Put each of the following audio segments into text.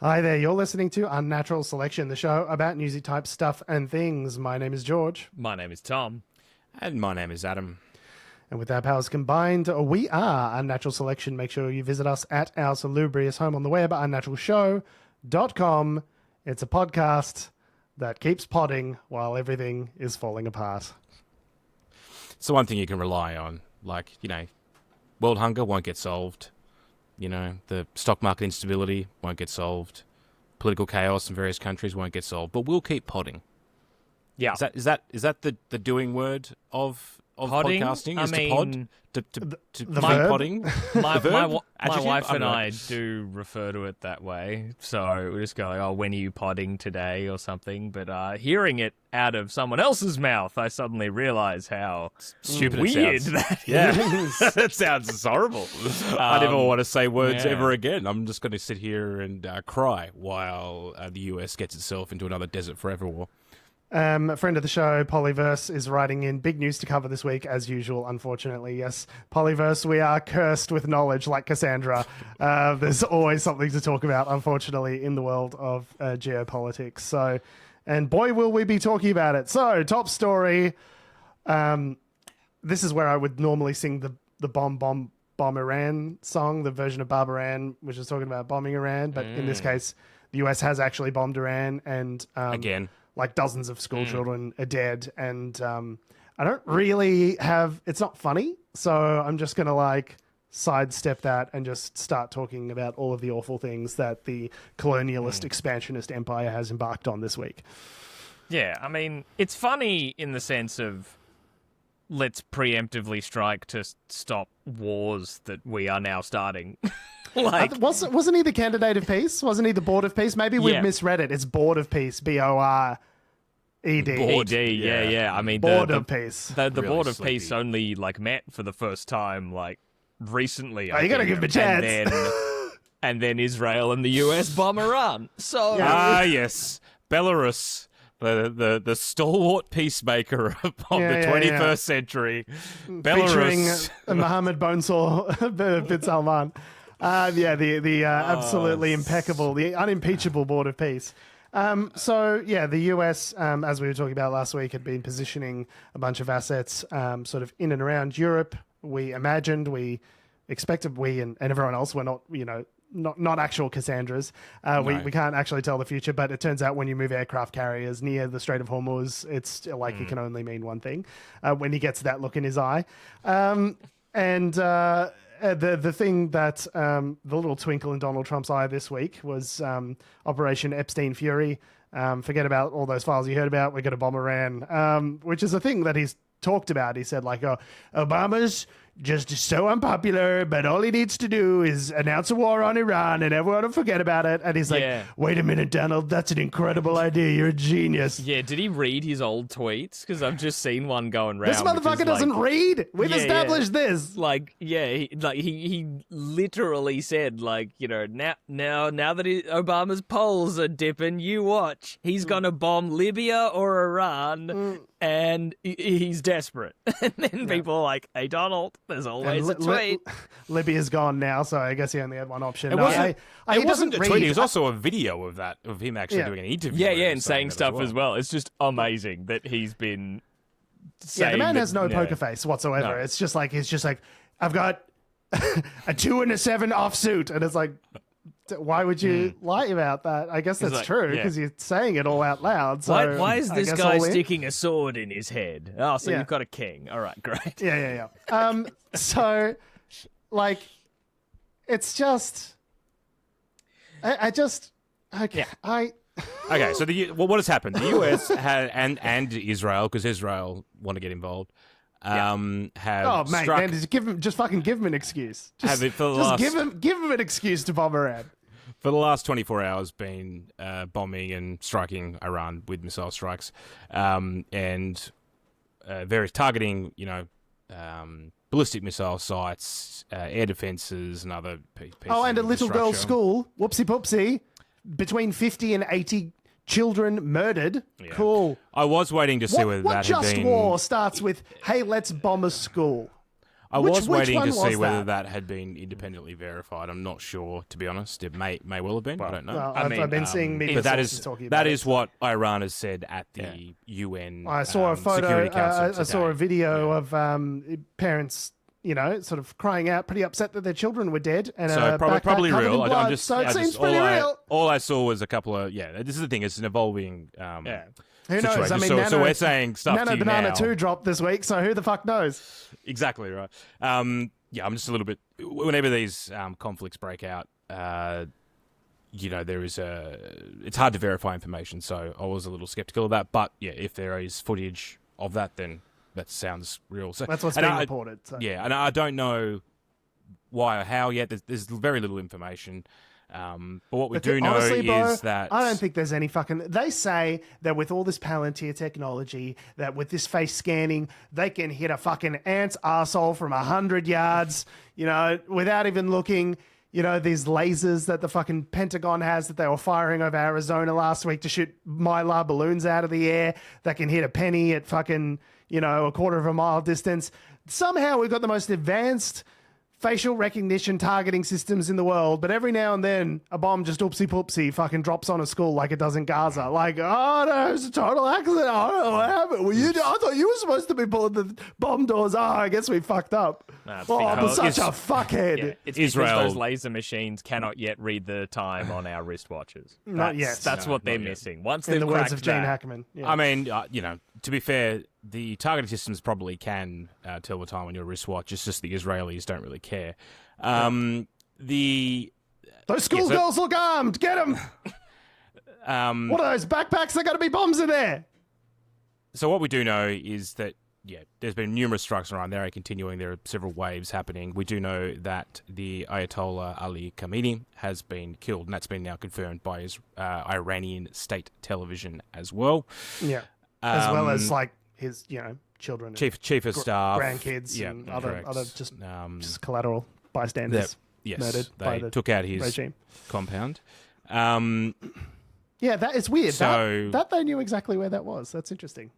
Hi there, you're listening to Unnatural Selection, the show about newsy type stuff and things. My name is George. My name is Tom. And my name is Adam. And with our powers combined, we are Unnatural Selection. Make sure you visit us at our salubrious home on the web, unnaturalshow.com. It's a podcast that keeps podding while everything is falling apart. It's the one thing you can rely on. Like, world hunger won't get solved. The stock market instability won't get solved. Political chaos in various countries won't get solved. But we'll keep podding. Yeah. Is that the doing word of Podding? podcasting? I Is mean, to the keep verb? podding? My Adjective? wife and know. I do refer to it that way. So we just go like, when are you podding today or something? But hearing it out of someone else's mouth, I suddenly realise how Stupid it weird sounds. that Yeah, is. that sounds horrible. I never want to say words yeah. ever again. I'm just going to sit here and cry while the US gets itself into another desert forever war. A friend of the show, Polyverse, is writing in big news to cover this week, as usual, unfortunately. Yes, Polyverse, we are cursed with knowledge like Cassandra. There's always something to talk about, unfortunately, in the world of geopolitics. So, and boy, will we be talking about it. So, top story. This is where I would normally sing the bomb Iran song, the version of Barbara Ann, which is talking about bombing Iran. But in this case, the US has actually bombed Iran, and Again. Like dozens of school children are dead, and I don't really have. It's not funny, so I'm just gonna sidestep that and just start talking about all of the awful things that the colonialist expansionist empire has embarked on this week. Yeah, I mean, it's funny in the sense of let's preemptively strike to stop wars that we are now starting. Wasn't he the candidate of peace? Wasn't he the board of peace? Maybe we've misread it. It's board of peace, BORED. ED, yeah. I mean, board of peace. The Really board of sleepy. peace only met for the first time recently. You gotta give him a chance. And then Israel and the US bomb Iran. So Yes, Belarus. The stalwart peacemaker of the 21st century, Belarus. Featuring Mohammed Bonesaw bin Salman. The absolutely impeccable, the unimpeachable board of peace. The US, as we were talking about last week, had been positioning a bunch of assets sort of in and around Europe. We expected, and everyone else were not, not actual Cassandras. No. We can't actually tell the future, but it turns out when you move aircraft carriers near the Strait of Hormuz, it's it can only mean one thing when he gets that look in his eye. The thing that the little twinkle in Donald Trump's eye this week was Operation Epstein Fury. Forget about all those files you heard about. We're going to bomb Iran, which is a thing that he's talked about. He said Obama's just so unpopular, but all he needs to do is announce a war on Iran and everyone will forget about it. And he's wait a minute, Donald, that's an incredible idea. You're a genius. Yeah, did he read his old tweets? Because I've just seen one going round. This motherfucker doesn't read. We've established this. He literally said, now that Obama's polls are dipping, you watch. He's going to bomb Libya or Iran, and he's desperate. And then people are like, hey, Donald, there's always a tweet. Libya's gone now, so I guess he only had one option. It wasn't a tweet. read. It was also a video of him actually doing an interview. And saying stuff as well. It's just amazing that he's been saying the man has no that, poker face whatsoever. No. It's just I've got a 2 and a 7 offsuit, and it's like, why would you lie about that? I guess that's true because you're saying it all out loud. So why is this I guess guy all in. sticking a sword in his head? Oh, so you've got a king. All right, great. Yeah. So, it's just, okay. Okay, so what has happened? The US and Israel, because Israel want to get involved, have struck. Man, just fucking give him an excuse. Give him an excuse to bomb Iran. For the last 24 hours, been bombing and striking Iran with missile strikes, and various targeting, ballistic missile sites, air defenses, and other pieces. Oh, and a of little girl's infrastructure. school. Whoopsie poopsie. Between 50 and 80 children murdered. Yeah. Cool. I was waiting to see whether What that just had been. war starts with, hey, let's bomb a school? I Which was waiting one to see was whether that? that had been independently verified. I'm not sure, to be honest. It may well have been. I don't know. Well, I mean, I've been seeing media but that sources is talking about what Iran has said at the UN. I saw a photo. Security Council I saw a today. video of parents, sort of crying out, pretty upset that their children were dead, and So a probably backpack covered real. in blood. So it seems pretty real. All I saw was a couple of This is the thing. It's an evolving. Who knows? I mean, so we're saying stuff Nano to you Banana now. 2 dropped this week, so who the fuck knows? Exactly right. I'm just a little bit. Whenever these conflicts break out, there is it's hard to verify information. So I was a little skeptical of that. But yeah, if there is footage of that, then that sounds real. So That's what's being reported. So. Yeah, and I don't know why or how yet. There's very little information. But what we do know honestly, bro, is that I don't think there's any fucking. They say that with all this Palantir technology, that with this face scanning, they can hit a fucking ant's arsehole from 100 yards, without even looking. These lasers that the fucking Pentagon has that they were firing over Arizona last week to shoot Mylar balloons out of the air that can hit a penny at fucking, a quarter of a mile distance. Somehow we've got the most advanced facial recognition targeting systems in the world, but every now and then a bomb just oopsie poopsie fucking drops on a school like it does in Gaza. Like, oh no, it's a total accident. I don't know what happened. I thought you were supposed to be pulling the bomb doors. Oh, I guess we fucked up. I'm such a fuckhead. Yeah, it's Israel. because those laser machines cannot yet read the time on our wristwatches. Not yet. That's what they're not yet. missing. Once In they've the words cracked of Gene that, Hackman. Yeah. I mean, to be fair, the targeting systems probably can tell the time on your wristwatch. It's just the Israelis don't really care. Those schoolgirls look armed. Get them. What are those backpacks? There got to be bombs in there. So what we do know is that, there's been numerous strikes around there, continuing. There are several waves happening. We do know that the Ayatollah Ali Khamenei has been killed, and that's been now confirmed by his Iranian state television as well. Yeah. As well as like his, children, chief of staff, grandkids, and other just collateral bystanders murdered by the took out his regime. compound. Yeah, that is weird. So- that they knew exactly where that was. That's interesting.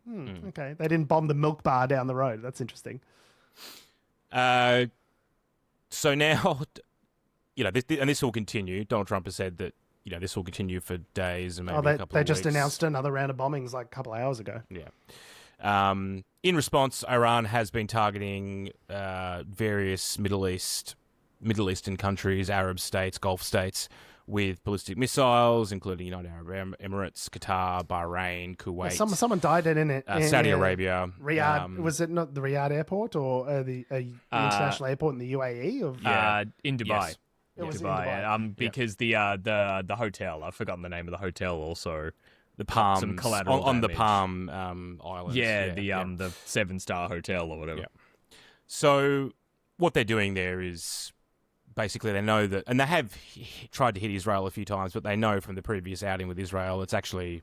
Okay, they didn't bomb the milk bar down the road. That's interesting. So now, this will continue. Donald Trump has said that this will continue for days and maybe a couple They of just weeks. announced another round of bombings like a couple of hours ago. Yeah. In response, Iran has been targeting various Middle Eastern countries, Arab states, Gulf states, with ballistic missiles, including United Arab Emirates, Qatar, Bahrain, Kuwait. Someone died in it. Saudi Arabia. Riyadh. Was it not the Riyadh airport or the international airport in the UAE? in Dubai. Yes. It was in Dubai. Dubai. Because the hotel, I've forgotten the name of the hotel also. The Palm Some collateral on the damage. Palm Islands. Yeah, the 7-star hotel or whatever. Yeah. So what they're doing there is basically they know that, and they have tried to hit Israel a few times, but they know from the previous outing with Israel, it's actually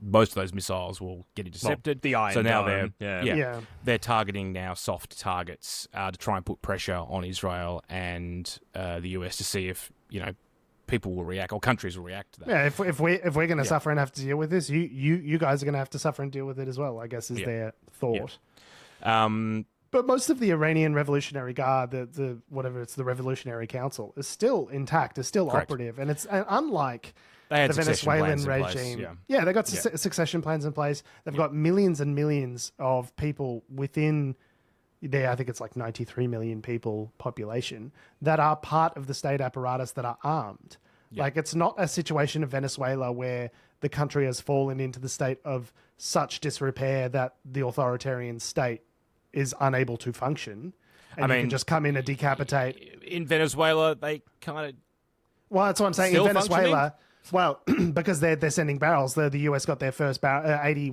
most of those missiles will get intercepted. Well, the Iron so now Dome, they're targeting now soft targets to try and put pressure on Israel and the US to see if people will react or countries will react to that. Yeah, if we're going to suffer and have to deal with this, you guys are going to have to suffer and deal with it as well, I guess is their thought. But most of the Iranian Revolutionary Guard, the Revolutionary Council, is still intact, is still operative, and it's unlike They had the succession Venezuelan plans in place, regime. They got succession plans in place. They've got millions and millions of people within there. I think it's like 93 million people population that are part of the state apparatus that are armed. Yeah. Like it's not a situation of Venezuela where the country has fallen into the state of such disrepair that the authoritarian state is unable to function. And you can just come in and decapitate. In Venezuela, they kind of... Well, that's what I'm saying. Still In Venezuela, well, because they're sending barrels. The US got their first 80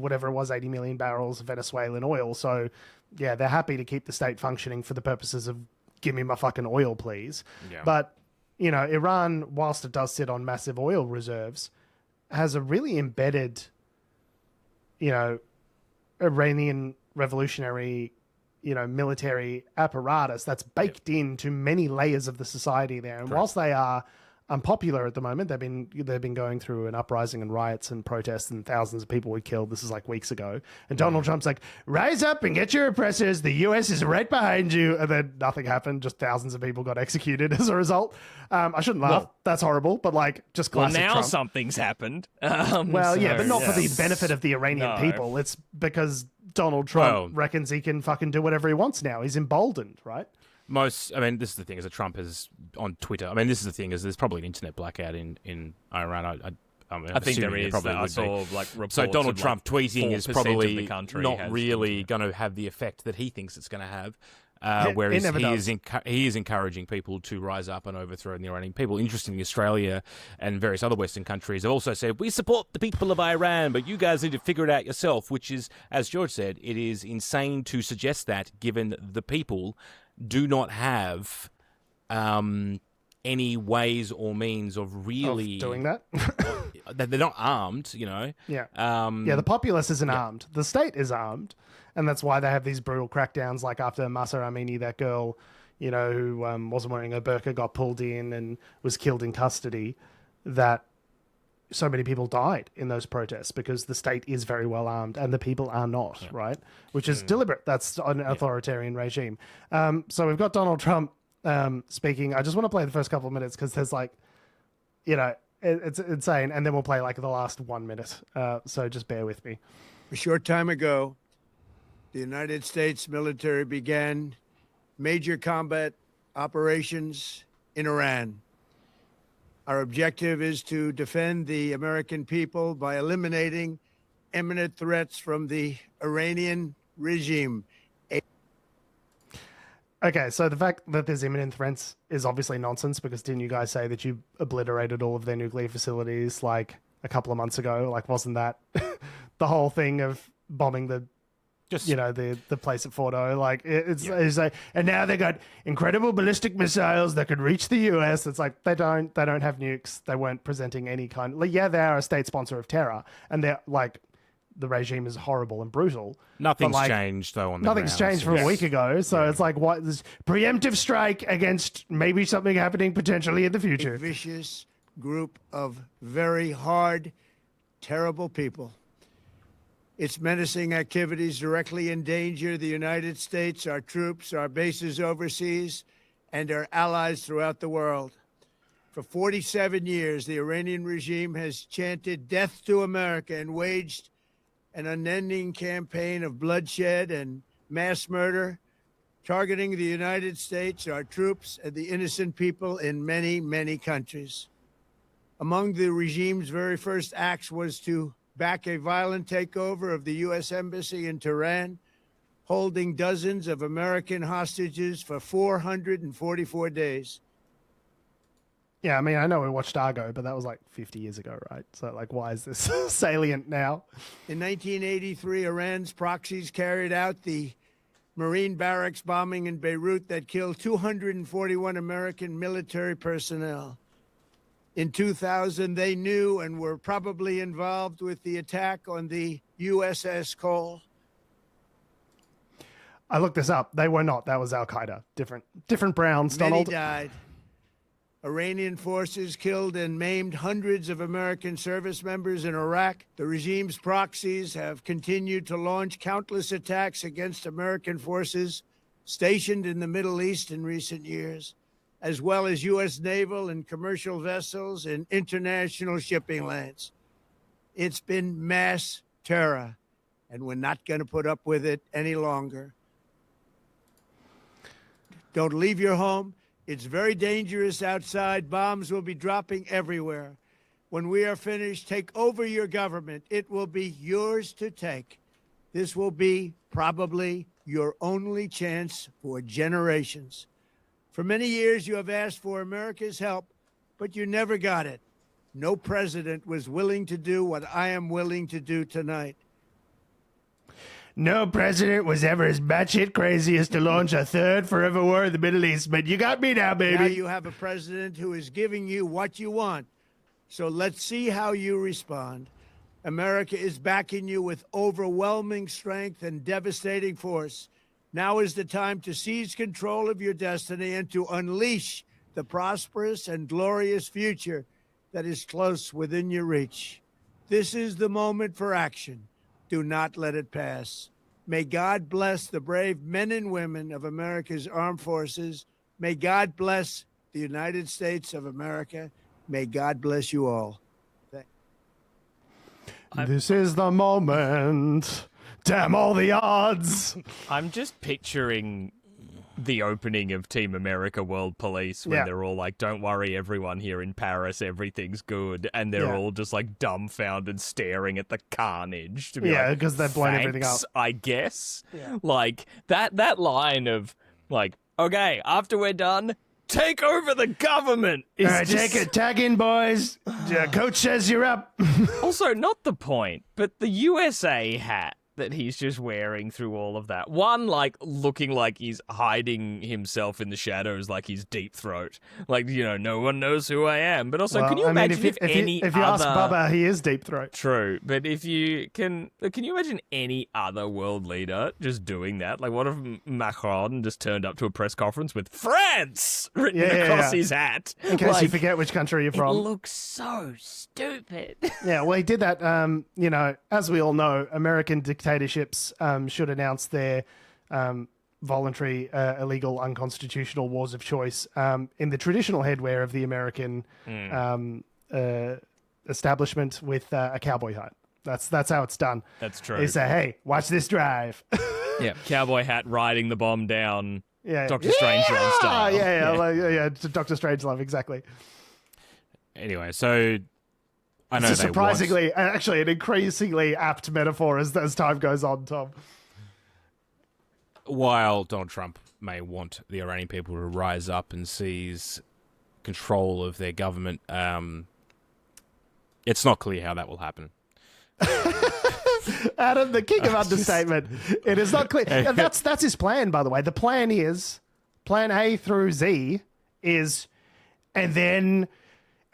million barrels of Venezuelan oil. So, yeah, they're happy to keep the state functioning for the purposes of give me my fucking oil, please. Yeah. But, Iran, whilst it does sit on massive oil reserves, has a really embedded, Iranian revolutionary military apparatus that's baked into many layers of the society there. And whilst they are unpopular at the moment. They've been going through an uprising and riots and protests, and thousands of people were killed. This is like weeks ago. And Donald Trump's like, rise up and get your oppressors. The US is right behind you. And then nothing happened. Just thousands of people got executed as a result. I shouldn't laugh. That's horrible. But like, just classic now Trump. Something's happened. But not for the benefit of the Iranian people. It's because Donald Trump reckons he can fucking do whatever he wants now. He's emboldened, right? This is the thing, is that Trump is on Twitter. This is the thing, is there's probably an internet blackout in Iran. I think there is. I saw reports. So Donald Trump tweeting is probably not really going to have the effect that he thinks it's going to have. Whereas he is encouraging people to rise up and overthrow the Iranian people. Interestingly, Australia and various other Western countries have also said, we support the people of Iran, but you guys need to figure it out yourself, which is, as George said, it is insane to suggest that, given the people do not have any ways or means of really doing that. They're not armed, you know. Yeah. The populace isn't armed. The state is armed, and that's why they have these brutal crackdowns. Like after Mahsa Amini, that girl, you know, who wasn't wearing a burqa, got pulled in and was killed in custody. That so many people died in those protests because the state is very well armed and the people are not, right? Which is deliberate. That's an authoritarian regime. So we've got Donald Trump speaking. I just want to play the first couple of minutes because there's like, you know, it's insane. And then we'll play like the last 1 minute. So just bear with me. A short time ago, the United States military began major combat operations in Iran. Our objective is to defend the American people by eliminating imminent threats from the Iranian regime. Okay, so the fact that there's imminent threats is obviously nonsense because didn't you guys say that you obliterated all of their nuclear facilities like a couple of months ago? Like, wasn't that the whole thing of bombing the place at Fordo? Like, it's like, and now they got incredible ballistic missiles that could reach the US. It's like they don't have nukes. They weren't presenting any kind. Like, yeah, they are a state sponsor of terror, and they're like, the regime is horrible and brutal. Nothing's changed though. Nothing's changed from a week ago. So it's like, what this preemptive strike against maybe something happening potentially in the future. A vicious group of very hard, terrible people. Its menacing activities directly endanger the United States, our troops, our bases overseas, and our allies throughout the world. For 47 years, the Iranian regime has chanted death to America and waged an unending campaign of bloodshed and mass murder, targeting the United States, our troops, and the innocent people in many, many countries. Among the regime's very first acts was to back a violent takeover of the U.S. Embassy in Tehran, holding dozens of American hostages for 444 days. Yeah, I mean, I know we watched Argo, but that was like 50 years ago, right? So, like, why is this salient now? In 1983, Iran's proxies carried out the Marine barracks bombing in Beirut that killed 241 American military personnel. In 2000, they knew and were probably involved with the attack on the USS Cole. I looked this up. They were not. That was Al-Qaeda. Different Browns, Donald. Many died. Iranian forces killed and maimed hundreds of American service members in Iraq. The regime's proxies have continued to launch countless attacks against American forces stationed in the Middle East in recent years, as well as U.S. naval and commercial vessels and international shipping lanes. It's been mass terror, and we're not going to put up with it any longer. Don't leave your home. It's very dangerous outside. Bombs will be dropping everywhere. When we are finished, take over your government. It will be yours to take. This will be probably your only chance for generations. For many years, you have asked for America's help, but you never got it. No president was willing to do what I am willing to do tonight. No president was ever as batshit crazy as to launch a third forever war in the Middle East, but you got me now, baby. Now you have a president who is giving you what you want. So let's see how you respond. America is backing you with overwhelming strength and devastating force. Now is the time to seize control of your destiny and to unleash the prosperous and glorious future that is close within your reach. This is the moment for action. Do not let it pass. May God bless the brave men and women of America's armed forces. May God bless the United States of America. May God bless you all. This is the moment. Damn all the odds. I'm just picturing the opening of Team America World Police when they're all like, don't worry, everyone here in Paris, everything's good. And they're all just like dumbfounded staring at the carnage. To be like, because they've blown everything up. I guess. Yeah. Like that line of like, okay, after we're done, take over the government. All right, take it. Tag in, boys. Coach says you're up. Also, not the point, but the USA hat that he's just wearing through all of that. One, like, looking like he's hiding himself in the shadows like he's Deep Throat. Like, you know, no one knows who I am. But also, can you imagine if you ask Bubba, he is Deep Throat. True. But if you can you imagine any other world leader just doing that? Like, what if Macron just turned up to a press conference with France written across his hat? In case you forget which country you're from. It looks so stupid. Yeah, well, he did that, you know, as we all know, American dictatorships should announce their voluntary, illegal, unconstitutional wars of choice in the traditional headwear of the American establishment with a cowboy hat. That's how it's done. That's true. They say, hey, watch this drive. Yeah, cowboy hat riding the bomb down. Yeah, Dr. Strangelove style. Yeah, Dr. Strangelove, exactly. Anyway, so I know it's actually an increasingly apt metaphor as time goes on, Tom. While Donald Trump may want the Iranian people to rise up and seize control of their government, it's not clear how that will happen. Adam, the king of understatement. It is not clear. That's his plan, by the way. The plan is, plan A through Z is, and then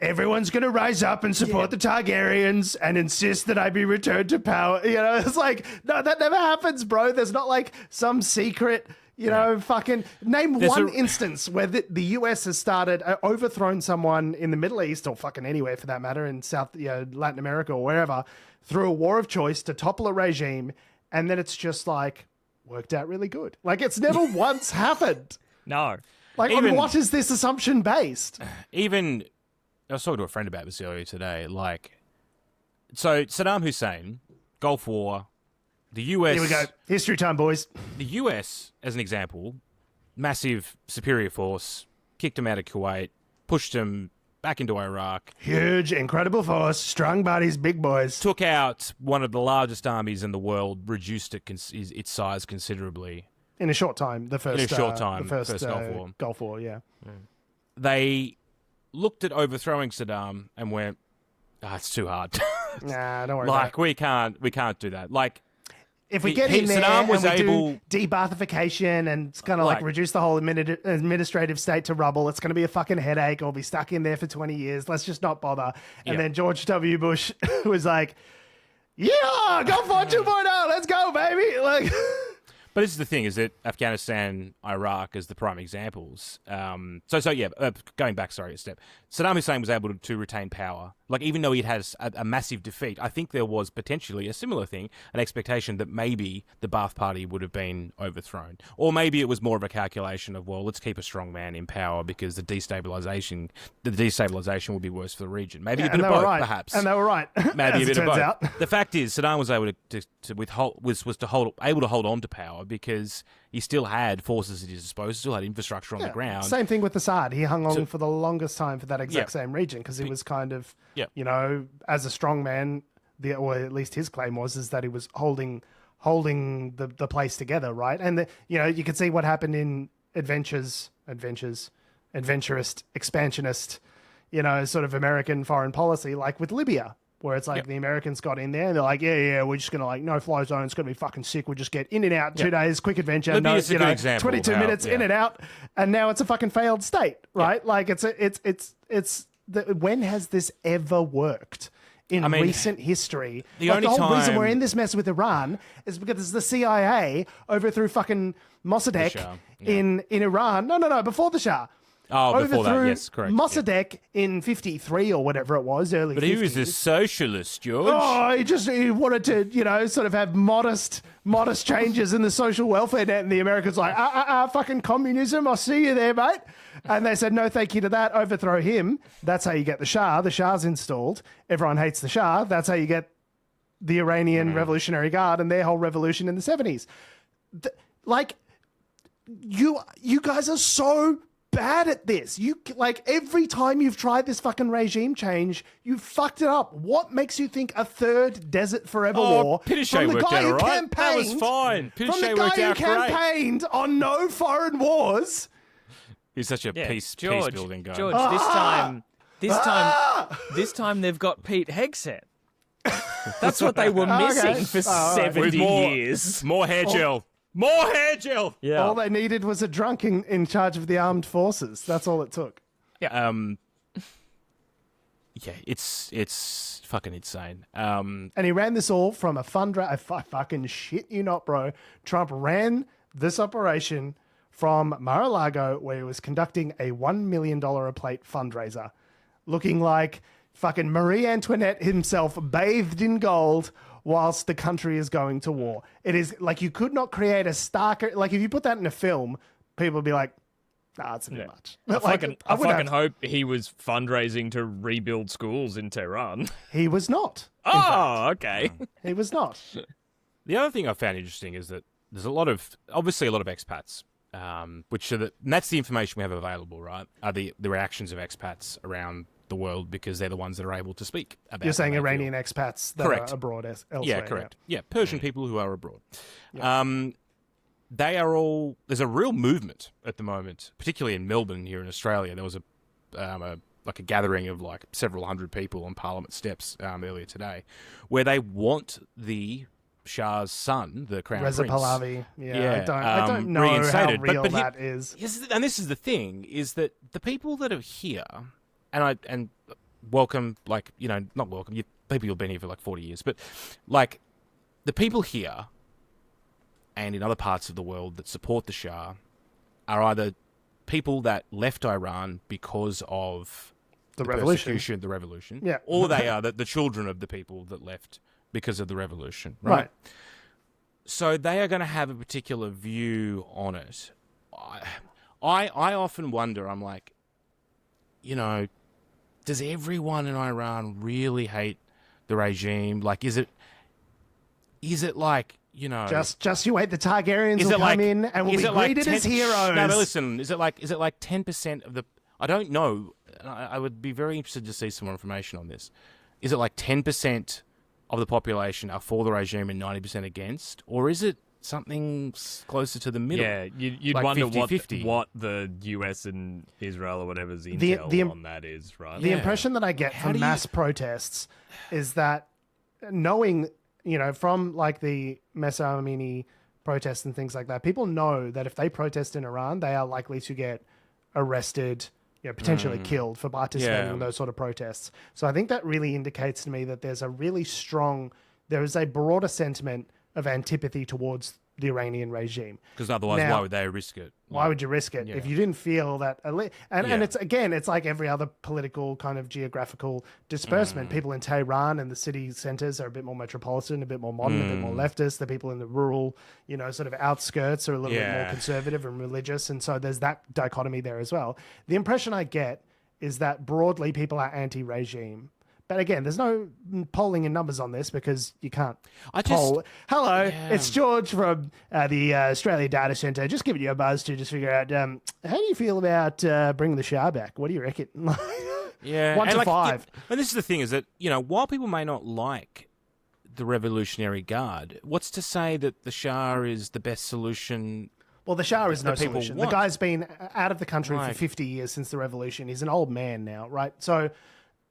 everyone's going to rise up and support the Targaryens and insist that I be returned to power. You know, it's like, no, that never happens, bro. There's not like some secret, you know, fucking name one instance where the US has started, overthrown someone in the Middle East or fucking anywhere for that matter, in Latin America or wherever, through a war of choice to topple a regime. And then it's just like worked out really good. Like it's never once happened. No. Like on what is this assumption based? Even I was talking to a friend about this earlier today. Like, so Saddam Hussein, Gulf War, the US. Here we go. History time, boys. The US, as an example, massive superior force, kicked him out of Kuwait, pushed him back into Iraq. Huge, incredible force, strong bodies, big boys. Took out one of the largest armies in the world, reduced its size considerably. In a short time, the first Gulf War, yeah. They looked at overthrowing Saddam and went, it's too hard. Nah, don't worry like, about it. we can't do that. Like, if we get in there Saddam was and we do de-Baathification and it's kind of like reduce the whole administrative state to rubble, it's going to be a fucking headache. I'll be stuck in there for 20 years. Let's just not bother. And then George W. Bush was like, yeah, Gulf War 2.0, let's go, baby. Like... But this is the thing, is that Afghanistan, Iraq as the prime examples. Going back, a step. Saddam Hussein was able to retain power. Like, even though he had a massive defeat, I think there was potentially a similar thing, an expectation that maybe the Ba'ath Party would have been overthrown. Or maybe it was more of a calculation of, well, let's keep a strong man in power because the destabilization will be worse for the region. Maybe a bit of both, perhaps. And they were right. Maybe a bit of both. The fact is, Saddam was able to hold on to power because he still had forces at his disposal, still had infrastructure on the ground. Same thing with Assad. He hung on for the longest time for that exact same region because he was kind of, you know, as a strong man, or at least his claim is that he was holding the place together, right? And, you could see what happened in adventurist, expansionist, sort of American foreign policy, like with Libya. Where it's like the Americans got in there and they're like, we're just going to no-fly zone. It's going to be fucking sick. We'll just get in and out, 2 days, quick adventure. Libya's a good example 22 minutes in and out. And now it's a fucking failed state, right? Like when has this ever worked in recent history? The whole reason we're in this mess with Iran is because the CIA overthrew fucking Mossadegh in Iran. No, before the Shah. Oh, before that, overthrew yes, correct. Mossadegh in 53 or whatever it was, early 50s. But he was a socialist, George. Oh, he wanted to, sort of have modest changes in the social welfare net, and the Americans like, fucking communism, I'll see you there, mate. And they said, no, thank you to that, overthrow him. That's how you get the Shah. The Shah's installed. Everyone hates the Shah. That's how you get the Iranian Revolutionary Guard and their whole revolution in the 70s. You guys are so bad at this. Every time you've tried this fucking regime change, you've fucked it up. What makes you think a third Desert Forever war Pinochet from the worked guy out who all right. campaigned, That was fine. from the Pinochet guy worked who out great. campaigned on no foreign wars? He's such a peace building guy. George, this time they've got Pete Hegseth. That's what they were missing for 70 With years. More hair gel. More hair gel. Yeah. All they needed was a drunk in charge of the armed forces. That's all it took. Yeah, it's fucking insane. And he ran this all from a fundraiser. I fucking shit you not, bro. Trump ran this operation from Mar-a-Lago, where he was conducting a $1 million a plate fundraiser, looking like fucking Marie Antoinette himself, bathed in gold, whilst the country is going to war. It is like you could not create a starker. Like if you put that in a film, people would be like, "Nah, it's too much." I fucking have. hope he was fundraising to rebuild schools in Tehran. He was not. Oh, okay. He was not. The other thing I found interesting is that there's obviously a lot of expats, and that's the information we have available, right? Are the reactions of expats around the world, because they're the ones that are able to speak about. You're saying how they Iranian feel. expats that Correct. are abroad elsewhere. Yeah, correct. Yeah, Persian people who are abroad. Yeah. They are all. There's a real movement at the moment, particularly in Melbourne here in Australia. There was a gathering of like several hundred people on Parliament steps earlier today, where they want the Shah's son, the Crown Reza Prince. Pahlavi. Yeah, I don't know how reinstated. real But that is. And this is the thing: is that the people that are here, and welcome, not welcome. People who've been here for like 40 years, but like the people here and in other parts of the world that support the Shah are either people that left Iran because of The persecution, the revolution, Yeah. or they are the children of the people that left because of the revolution, right? So they are going to have a particular view on it. I often wonder, I'm like, does everyone in Iran really hate the regime? Like, is it like, Just you wait, the Targaryens will come in and will be greeted as heroes. No, but listen, is it like 10% of the? I don't know. I would be very interested to see some more information on this. Is it like 10% of the population are for the regime and 90% against, or is it something closer to the middle? Yeah, you'd Like wonder 50-50. what the US and Israel or whatever's intel on that is, right? The impression that I get How from do you- mass protests is that knowing, from like the Mesa Amini protests and things like that, people know that if they protest in Iran, they are likely to get arrested, potentially killed for participating in those sort of protests. So I think that really indicates to me that there is a broader sentiment of antipathy towards the Iranian regime. Because otherwise, Now- why would they risk it? Why would you risk it if you didn't feel that? And it's like every other political kind of geographical disbursement. People in Tehran and the city centers are a bit more metropolitan, a bit more modern, a bit more leftist. The people in the rural, sort of outskirts are a little bit more conservative and religious. And so there's that dichotomy there as well. The impression I get is that broadly people are anti-regime. But again, there's no polling in numbers on this because you can't poll. Hello, it's George from the Australia Data Centre. Just giving you a buzz to just figure out how do you feel about bringing the Shah back? What do you reckon? 1 to 5. And this is the thing: is that while people may not like the Revolutionary Guard, what's to say that the Shah is the best solution? Well, the Shah is no people solution. want. The guy's been out of the country for Right. 50 years since the revolution. He's an old man now, right? So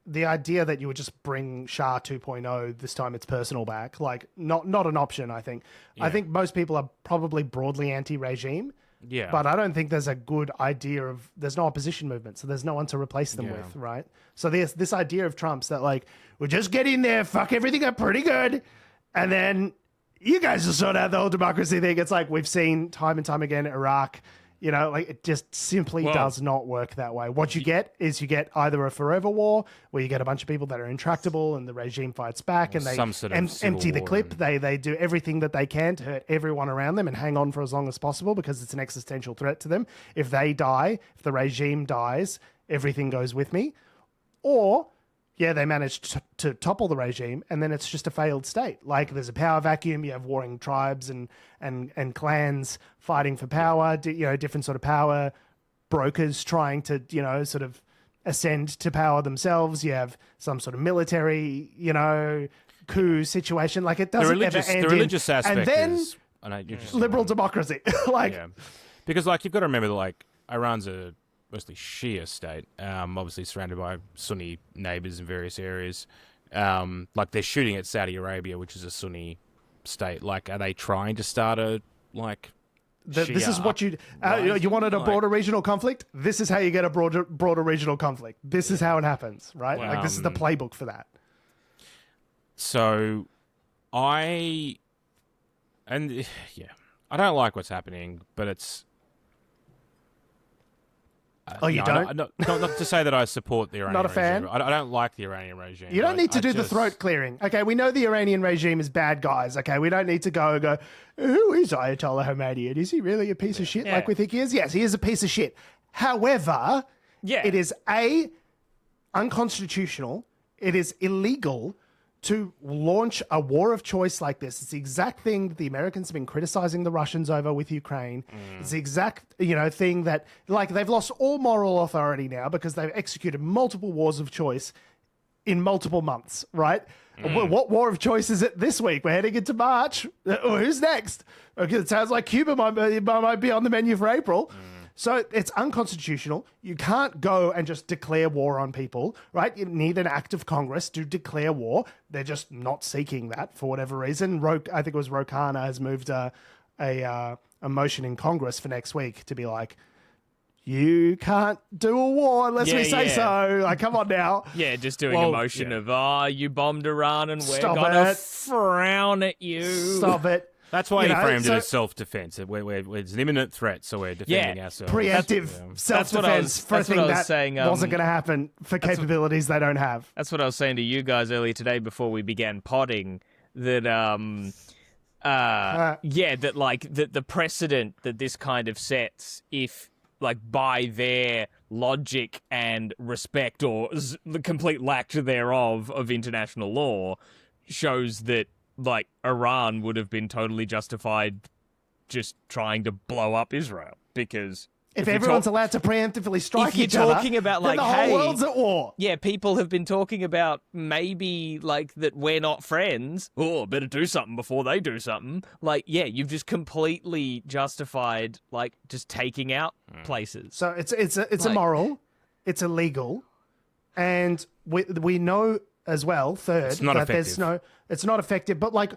the idea that you would just bring Shah 2.0, this time it's personal back, like not an option, I think. I think most people are probably broadly anti-regime, but I don't think there's a good idea of, there's no opposition movement, so there's no one to replace them with, right? So there's this idea of Trump's that like, we'll just get in there, fuck everything up pretty good, and then you guys will sort out the whole democracy thing. It's like we've seen time and time again, Iraq, You know, like it just simply does not work that way. What you get is you get either a forever war where you get a bunch of people that are intractable and the regime fights back and they some sort of empty the war clip. They do everything that they can to hurt everyone around them and hang on for as long as possible because it's an existential threat to them. If they die, if the regime dies, everything goes with me. Or they managed to topple the regime, and then it's just a failed state. Like there's a power vacuum. You have warring tribes and clans fighting for power. Different sort of power brokers trying to sort of ascend to power themselves. You have some sort of military coup situation. Like it doesn't ever end. The religious aspect and then is liberal democracy. Because you've got to remember that Iran's a mostly Shia state, obviously surrounded by Sunni neighbors in various areas. They're shooting at Saudi Arabia, which is a Sunni state. Are they trying to start a this is what you wanted a broader regional conflict? This is how you get a broader regional conflict. This is how it happens, right? This is the playbook for that. So I don't like what's happening, but it's you don't? Not to say that I support the Iranian Not a fan? regime. I don't like the Iranian regime. You don't need to do the throat clearing. Okay, we know the Iranian regime is bad guys. Okay, we don't need to go, who is Ayatollah Khamenei? And is he really a piece of shit like we think he is? Yes, he is a piece of shit. However, it is unconstitutional. It is illegal to launch a war of choice like this. It's the exact thing that the Americans have been criticizing the Russians over with Ukraine. It's the exact, thing that, they've lost all moral authority now because they've executed multiple wars of choice in multiple months, right? What war of choice is it this week? We're heading into March. Who's next? Okay, it sounds like Cuba might be on the menu for April. So it's unconstitutional. You can't go and just declare war on people, right? You need an act of Congress to declare war. They're just not seeking that for whatever reason. I think it was Rouhani has moved a motion in Congress for next week to be like, you can't do a war unless we say so. Come on now. Yeah, just doing a motion of, you bombed Iran and we're going to frown at you. Stop it. That's why he framed it as self-defense. It's an imminent threat, so we're defending ourselves. Preemptive self-defense for a thing that wasn't going to happen for capabilities they don't have. That's what I was saying to you guys earlier today before we began potting, that the precedent that this kind of sets, if by their logic and respect or the complete lack thereof of international law, shows that Iran would have been totally justified just trying to blow up Israel because if everyone's allowed to preemptively strike each other, talking about then the whole world's at war. Yeah, people have been talking about maybe that we're not friends. Oh, better do something before they do something. You've just completely justified just taking out places. So it's immoral, it's illegal, and we know as well. Third, it's not effective. It's not effective. But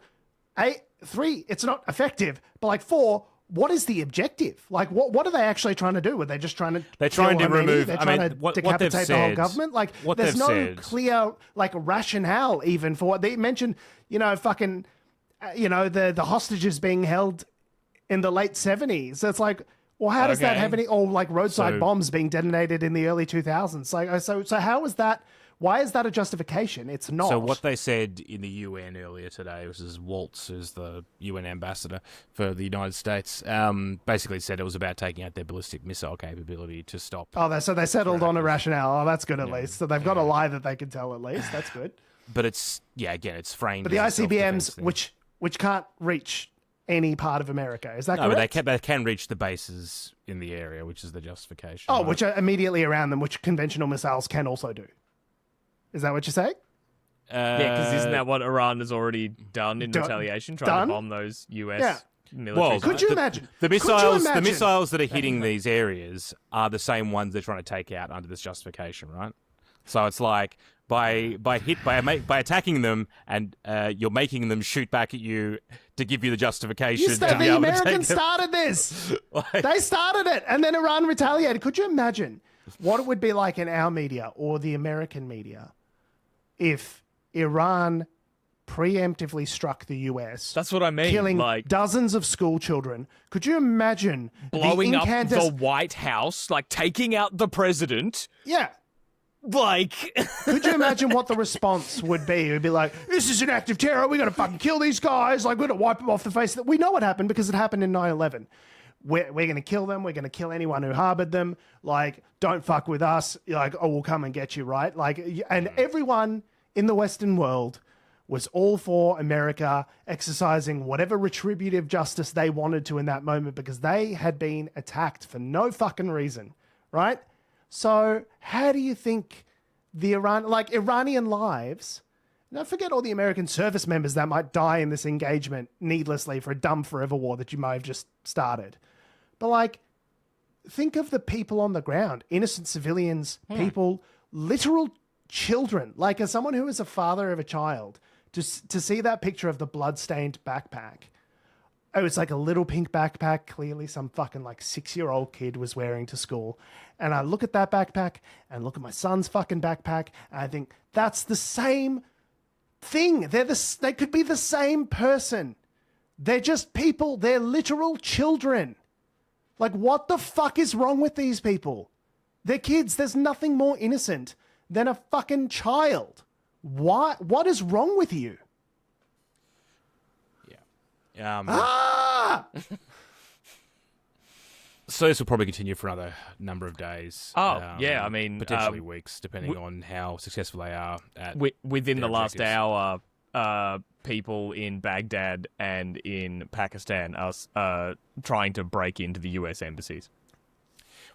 3, it's not effective. But 4, what is the objective? What are they actually trying to do? Are they just trying to? They're trying to remove. They're trying to decapitate the whole government. There's no clear rationale even for what they mentioned. The hostages being held in the late 70s. So it's how does that have any? Or roadside bombs being detonated in the early 2000s. So how is that? Why is that a justification? It's not. So what they said in the UN earlier today, which is Waltz, who's the UN ambassador for the United States, basically said it was about taking out their ballistic missile capability to stop. So they settled on a rationale. Oh, that's good at least. So they've got a lie that they can tell at least. That's good. But it's framed. But the ICBMs, which can't reach any part of America, is that correct? No, but they can reach the bases in the area, which is the justification. Oh, right? Which are immediately around them, which conventional missiles can also do. Is that what you're saying? Because isn't that what Iran has already done in retaliation, trying to bomb those US military? Well, could you imagine? The missiles that are hitting these areas are the same ones they're trying to take out under this justification, right? So it's by attacking them and you're making them shoot back at you to give you the justification. The Americans started this. They started it, and then Iran retaliated. Could you imagine what it would be like in our media or the American media if Iran preemptively struck the US. That's what I mean. Killing like dozens of school children. Could you imagine blowing up the White House, like taking out the president? Yeah. Like, could you imagine what the response would be? It would be like, this is an act of terror. We got to fucking kill these guys. Like, we're going to wipe them off the face. We know what happened because it happened in 9/11. We're going to kill them. We're going to kill anyone who harbored them. Like, don't fuck with us. Like, oh, we'll come and get you, right? Like, and everyone in the Western world was all for America exercising whatever retributive justice they wanted to in that moment because they had been attacked for no fucking reason, right? So how do you think the Iranian lives, don't forget all the American service members that might die in this engagement needlessly for a dumb forever war that you may have just started. But like, think of the people on the ground, innocent civilians, people, literal children. Like as someone who is a father of a child, just to see that picture of the blood-stained backpack. Oh, it's like a little pink backpack. Clearly some fucking like 6-year-old kid was wearing to school. And I look at that backpack and look at my son's fucking backpack. And I think that's the same thing. They could be the same person. They're just people. They're literal children. Like what the fuck is wrong with these people? They're kids. There's nothing more innocent than a fucking child. What is wrong with you? So this will probably continue for another number of days. I mean, potentially weeks, depending on how successful they are at within the last objectives. hour. People in Baghdad and in Pakistan are trying to break into the US embassies.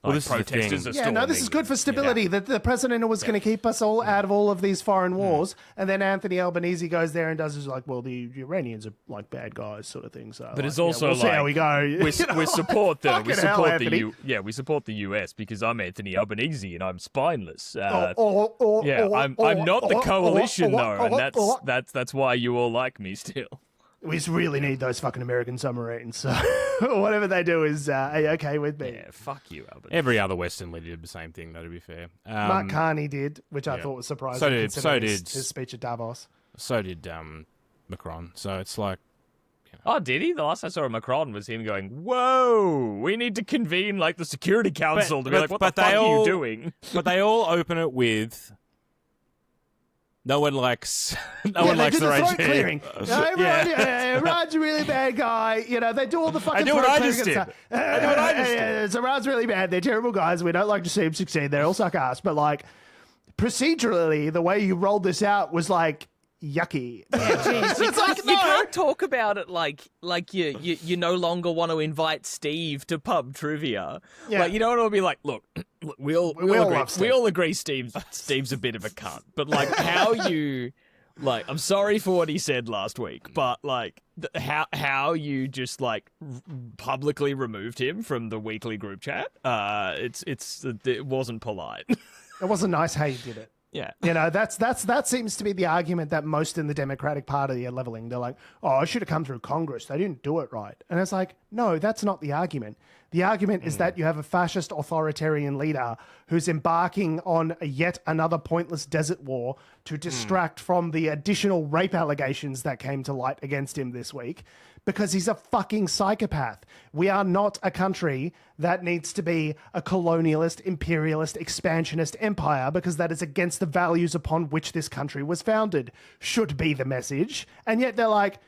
Well, Like, this is the protesters thing. are Yeah, no, storming. this is good for stability. That the president was going to keep us all out of all of these foreign wars, and then Anthony Albanese goes there and does his like, well, the Iranians are like bad guys, sort of thing. So, But like, it's also we'll see like how we go. We support them. We Fucking hell, support Anthony. we support the US because I'm Anthony Albanese and I'm spineless. I'm not the coalition though, and that's why you all like me still. We just really need those fucking American submarines. So whatever they do is okay with me. Yeah, fuck you, Albanese. Every other Western leader did the same thing, though, to be fair. Mark Carney did, which I thought was surprising. So did his speech at Davos. So did Macron. So it's like, Oh, did he? The last I saw of Macron was him going, "Whoa, we need to convene like the Security Council to be like, what the fuck are you doing?" But they all open it with, no one likes the regime. Clearing. Iran's a really bad guy. You know, they do all the fucking. I do what I just did. So Iran's really bad. They're terrible guys. We don't like to see them succeed. They all suck ass. But like, procedurally, the way you rolled this out was like yucky. You can't talk about it like you no longer want to invite Steve to pub trivia. Yeah. Like you don't want to be like, look, we all agree Steve's a bit of a cunt. But like how you like I'm sorry for what he said last week, but like how you just like publicly removed him from the weekly group chat. It wasn't polite. It wasn't nice how you did it. Yeah. You know, that seems to be the argument that most in the Democratic Party are leveling. They're like, oh, I should have come through Congress. They didn't do it right. And it's like, no, that's not the argument. The argument is that you have a fascist authoritarian leader who's embarking on yet another pointless desert war to distract from the additional rape allegations that came to light against him this week because he's a fucking psychopath. We are not a country that needs to be a colonialist, imperialist, expansionist empire because that is against the values upon which this country was founded, should be the message. And yet they're like,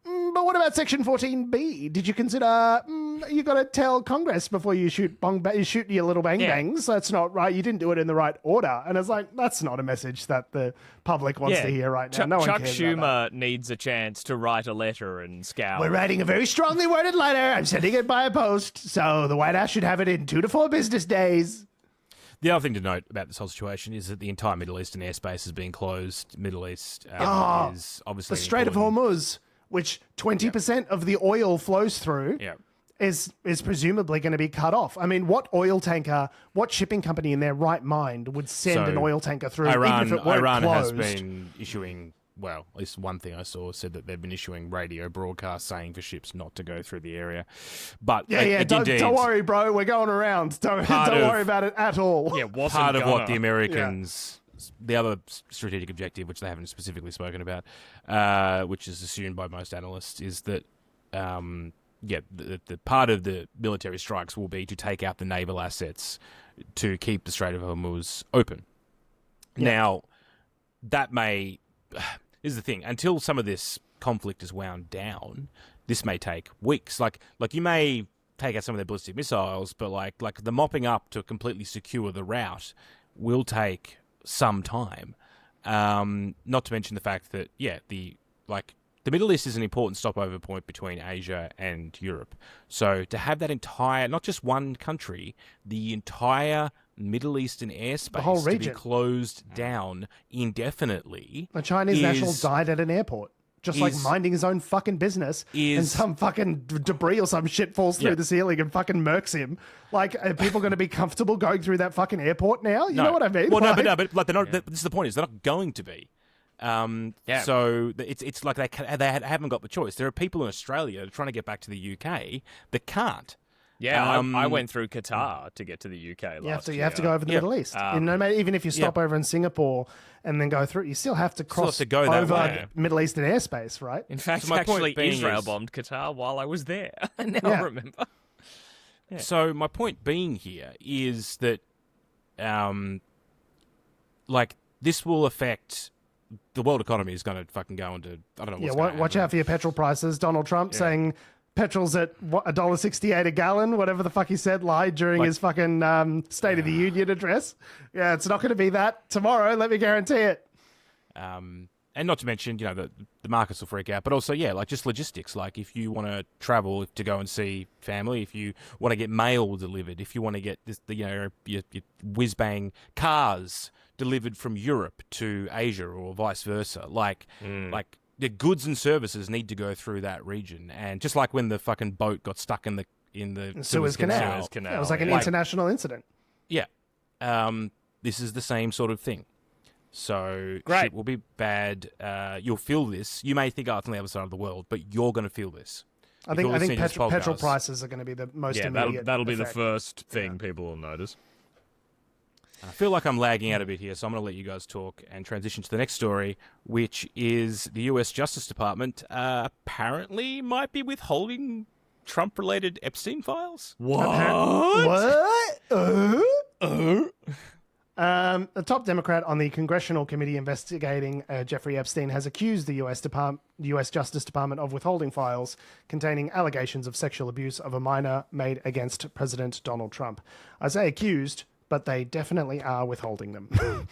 but what about Section 14B? Did you consider you got to tell Congress before you shoot your little bang bangs? That's not right. You didn't do it in the right order. And it's like, that's not a message that the public wants to hear right now. No one Chuck cares about that. Schumer needs a chance to write a letter and scour. We're writing a very strongly worded letter. I'm sending it by a post. So the White House should have it in 2 to 4 business days. The other thing to note about this whole situation is that the entire Middle Eastern airspace is being closed. Middle East is obviously the Strait of Hormuz, which 20% of the oil flows through, is presumably going to be cut off. I mean, what shipping company in their right mind would send an oil tanker through even if it weren't Iran closed? has been issuing, well, at least one thing I saw said that they've been issuing radio broadcasts saying for ships not to go through the area. But don't worry, bro. We're going around. Don't worry about it at all. Yeah, part of what the Americans the other strategic objective, which they haven't specifically spoken about, which is assumed by most analysts, is that the part of the military strikes will be to take out the naval assets to keep the Strait of Hormuz open. Yeah. Now, that may... This is the thing. Until some of this conflict is wound down, this may take weeks. Like you may take out some of their ballistic missiles, but like the mopping up to completely secure the route will take some time. Not to mention the fact that, the Middle East is an important stopover point between Asia and Europe. So to have that entire, not just one country, the entire Middle Eastern airspace, the whole region, to be closed down indefinitely. A Chinese national died at an airport, just minding his own fucking business, and some fucking debris or some shit falls through the ceiling and fucking murks him. Like, are people going to be comfortable going through that fucking airport now? You know what I mean? Well, but they're not. This is the point: is they're not going to be. So it's like they haven't got the choice. There are people in Australia trying to get back to the UK that can't. Yeah, I went through Qatar to get to the UK last year. You have to go over the Middle East. No matter, even if you stop over in Singapore and then go through, you still have to cross over Middle Eastern airspace, right? In fact, actually, Israel bombed Qatar while I was there. Now I remember. Yeah. So my point being here is that, this will affect... The world economy is going to fucking go into... I don't know what's going to happen. Watch out for your petrol prices. Donald Trump saying... Petrol's at $1.68 a gallon, whatever the fuck he said, lied during his fucking State of the Union address. Yeah, it's not going to be that tomorrow, let me guarantee it. And not to mention, the markets will freak out, but also, just logistics. Like, if you want to travel to go and see family, if you want to get mail delivered, if you want to get your whiz-bang cars delivered from Europe to Asia or vice versa, the goods and services need to go through that region, and just like when the fucking boat got stuck in the Suez Canal. It was like an international incident. Yeah, this is the same sort of thing. So Great. Shit will be bad. You'll feel this. You may think, it's on the other side of the world, but you're going to feel this. I think petrol prices are going to be the most immediate. That'll be the first thing people will notice. I feel like I'm lagging out a bit here, so I'm going to let you guys talk and transition to the next story, which is the U.S. Justice Department apparently might be withholding Trump-related Epstein files. What? The top Democrat on the Congressional Committee investigating Jeffrey Epstein has accused the U.S. Justice Department of withholding files containing allegations of sexual abuse of a minor made against President Donald Trump. I say accused, but they definitely are withholding them.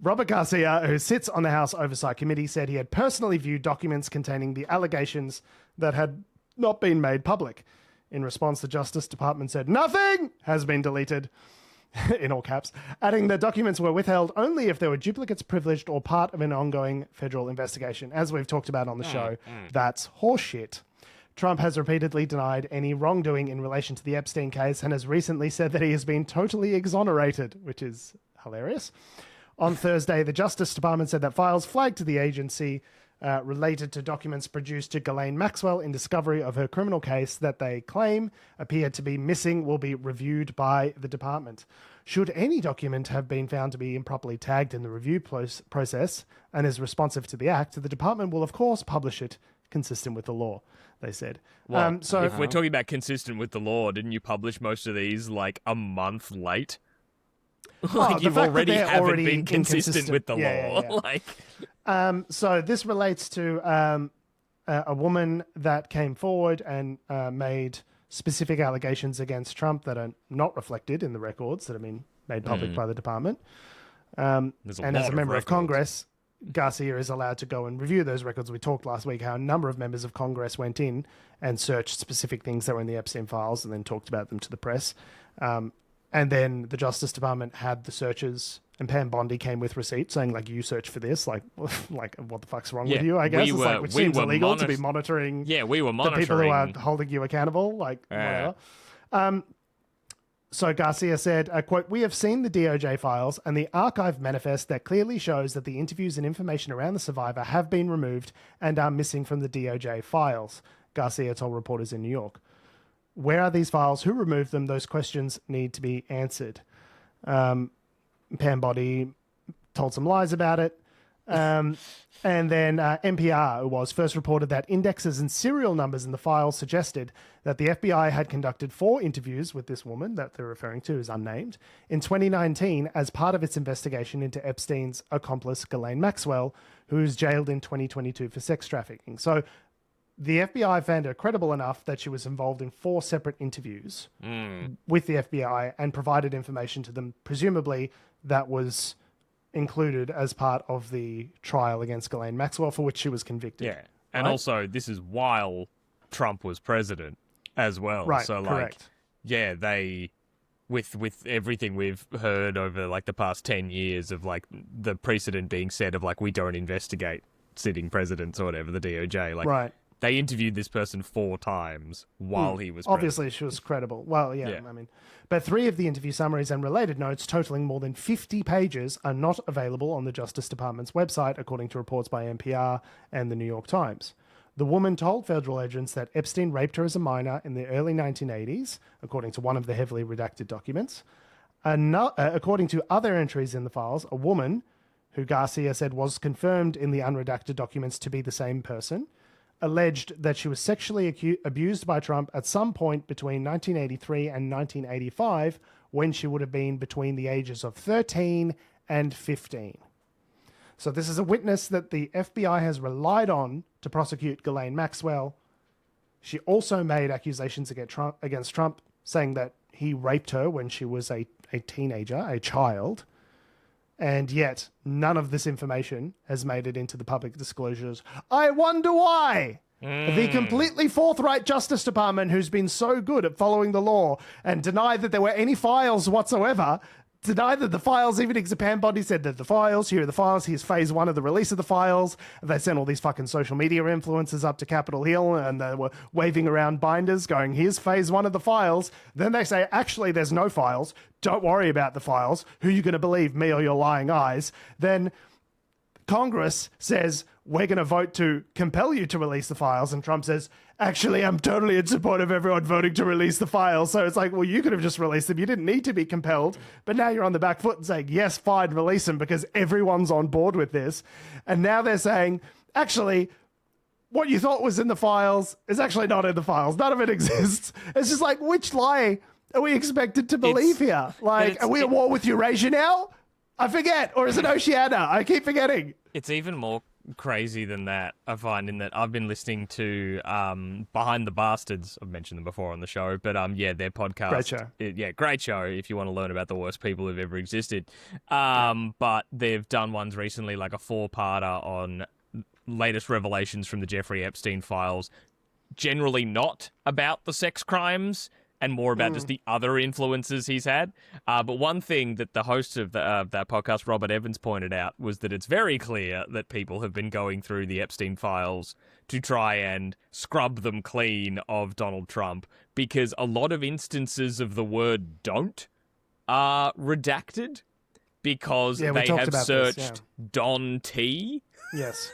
Robert Garcia, who sits on the House Oversight Committee, said he had personally viewed documents containing the allegations that had not been made public. In response, the Justice Department said, "Nothing has been deleted," in all caps, adding the documents were withheld only if they were duplicates, privileged, or part of an ongoing federal investigation. As we've talked about on the show, that's horseshit. Trump has repeatedly denied any wrongdoing in relation to the Epstein case and has recently said that he has been totally exonerated, which is hilarious. On Thursday, the Justice Department said that files flagged to the agency related to documents produced to Ghislaine Maxwell in discovery of her criminal case that they claim appear to be missing will be reviewed by the department. Should any document have been found to be improperly tagged in the review process and is responsive to the Act, the department will, of course, publish it consistent with the law, they said. So if we're talking about consistent with the law, didn't you publish most of these like a month late? You've already haven't been consistent with the law. Yeah. So this relates to a woman that came forward and made specific allegations against Trump that are not reflected in the records that have been made public by the department. And as a member of Congress, Garcia is allowed to go and review those records. We talked last week how a number of members of Congress went in and searched specific things that were in the Epstein files and then talked about them to the press. And then the Justice Department had the searches, and Pam Bondi came with receipts saying, you searced for this. Like what the fuck's wrong with you, I guess? Which seems illegal to be monitoring we were monitoring the people who are holding you accountable, whatever. So Garcia said, quote, "We have seen the DOJ files and the archive manifest that clearly shows that the interviews and information around the survivor have been removed and are missing from the DOJ files," Garcia told reporters in New York. Where are these files? Who removed them? Those questions need to be answered. Pam Bondi told some lies about it. And then NPR was first reported that indexes and serial numbers in the files suggested that the FBI had conducted 4 interviews with this woman that they're referring to as unnamed in 2019 as part of its investigation into Epstein's accomplice, Ghislaine Maxwell, who was jailed in 2022 for sex trafficking. So the FBI found her credible enough that she was involved in 4 separate interviews with the FBI and provided information to them, presumably that was included as part of the trial against Ghislaine Maxwell, for which she was convicted. Yeah. And also, this is while Trump was president as well. Right, so, correct. yeah, they, with everything we've heard over, the past 10 years of, the precedent being said of, we don't investigate sitting presidents or whatever, the DOJ. Right. They interviewed this person 4 times while he was president. Obviously, she was credible. Well, yeah, I mean, but 3 of the interview summaries and related notes, totaling more than 50 pages, are not available on the Justice Department's website, according to reports by NPR and the New York Times. The woman told federal agents that Epstein raped her as a minor in the early 1980s, according to one of the heavily redacted documents. According to other entries in the files, a woman, who Garcia said was confirmed in the unredacted documents to be the same person, alleged that she was sexually abused by Trump at some point between 1983 and 1985, when she would have been between the ages of 13 and 15. So this is a witness that the FBI has relied on to prosecute Ghislaine Maxwell. She also made accusations against Trump, saying that he raped her when she was a teenager, a child. And yet, none of this information has made it into the public disclosures. I wonder why. The completely forthright Justice Department, who's been so good at following the law and denied that there were any files whatsoever, denied that the files even exist. Pam Bondi said that the files, here are the files, here's phase 1 of the release of the files. They sent all these fucking social media influencers up to Capitol Hill and they were waving around binders going, here's phase 1 of the files. Then they say, actually, there's no files. Don't worry about the files. Who are you going to believe, me or your lying eyes? Then Congress says, we're going to vote to compel you to release the files. And Trump says, actually, I'm totally in support of everyone voting to release the files. So it's like, well, you could have just released them. You didn't need to be compelled. But now you're on the back foot and saying, yes, fine, release them because everyone's on board with this. And now they're saying, actually, what you thought was in the files is actually not in the files. None of it exists. It's just like, which lie are we expected to believe here? Like, are we at war with Eurasia now? I forget. Or is it Oceania? I keep forgetting. It's even more crazy than that, I find, in that I've been listening to Behind the Bastards. I've mentioned them before on the show, but their podcast. Great show. Great show if you want to learn about the worst people who've ever existed. But they've done ones recently, like a 4-parter on latest revelations from the Jeffrey Epstein files, generally not about the sex crimes and more about just the other influences he's had. But one thing that the host of that podcast, Robert Evans, pointed out was that it's very clear that people have been going through the Epstein files to try and scrub them clean of Donald Trump, because a lot of instances of the word "don't" are redacted because they have searched Don T. Yes.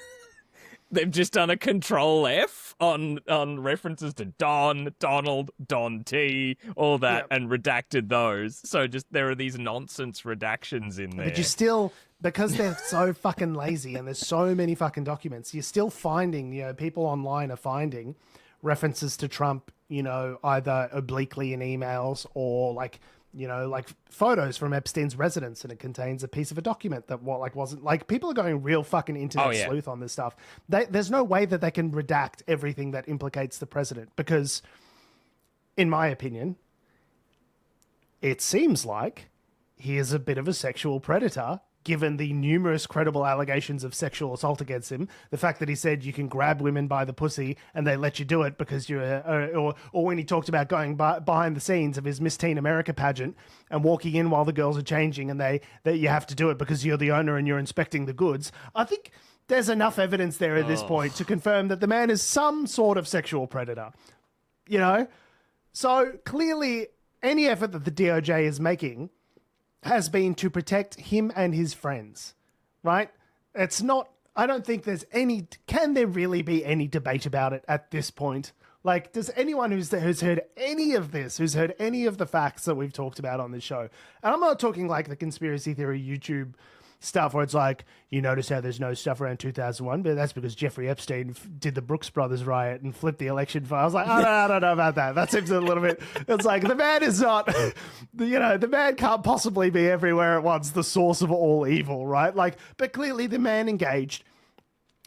They've just done a Control F on references to Don, Donald, Don T, all that, and redacted those. So just there are these nonsense redactions in there. But you're still, because they're so fucking lazy and there's so many fucking documents, you're still finding, people online are finding references to Trump, either obliquely in emails or like photos from Epstein's residence, and it contains a piece of a document that wasn't like, people are going real fucking internet sleuth on this stuff. There's no way that they can redact everything that implicates the president, because in my opinion, it seems like he is a bit of a sexual predator, given the numerous credible allegations of sexual assault against him. The fact that he said you can grab women by the pussy and they let you do it because you're, or when he talked about going behind the scenes of his Miss Teen America pageant and walking in while the girls are changing and that you have to do it because you're the owner and you're inspecting the goods. I think there's enough evidence there at this point to confirm that the man is some sort of sexual predator, So clearly any effort that the DOJ is making has been to protect him and his friends, right? It's not, I don't think there's can there really be any debate about it at this point? Like, does anyone who's heard any of this, who's heard any of the facts that we've talked about on this show, and I'm not talking like the conspiracy theory YouTube stuff where it's like, you notice how there's no stuff around 2001, but that's because Jeffrey Epstein did the Brooks Brothers riot and flipped the election file. I was like, I don't know about that. That seems a little bit, it's like the man is not, the man can't possibly be everywhere at once, the source of all evil, right? Like, but clearly the man engaged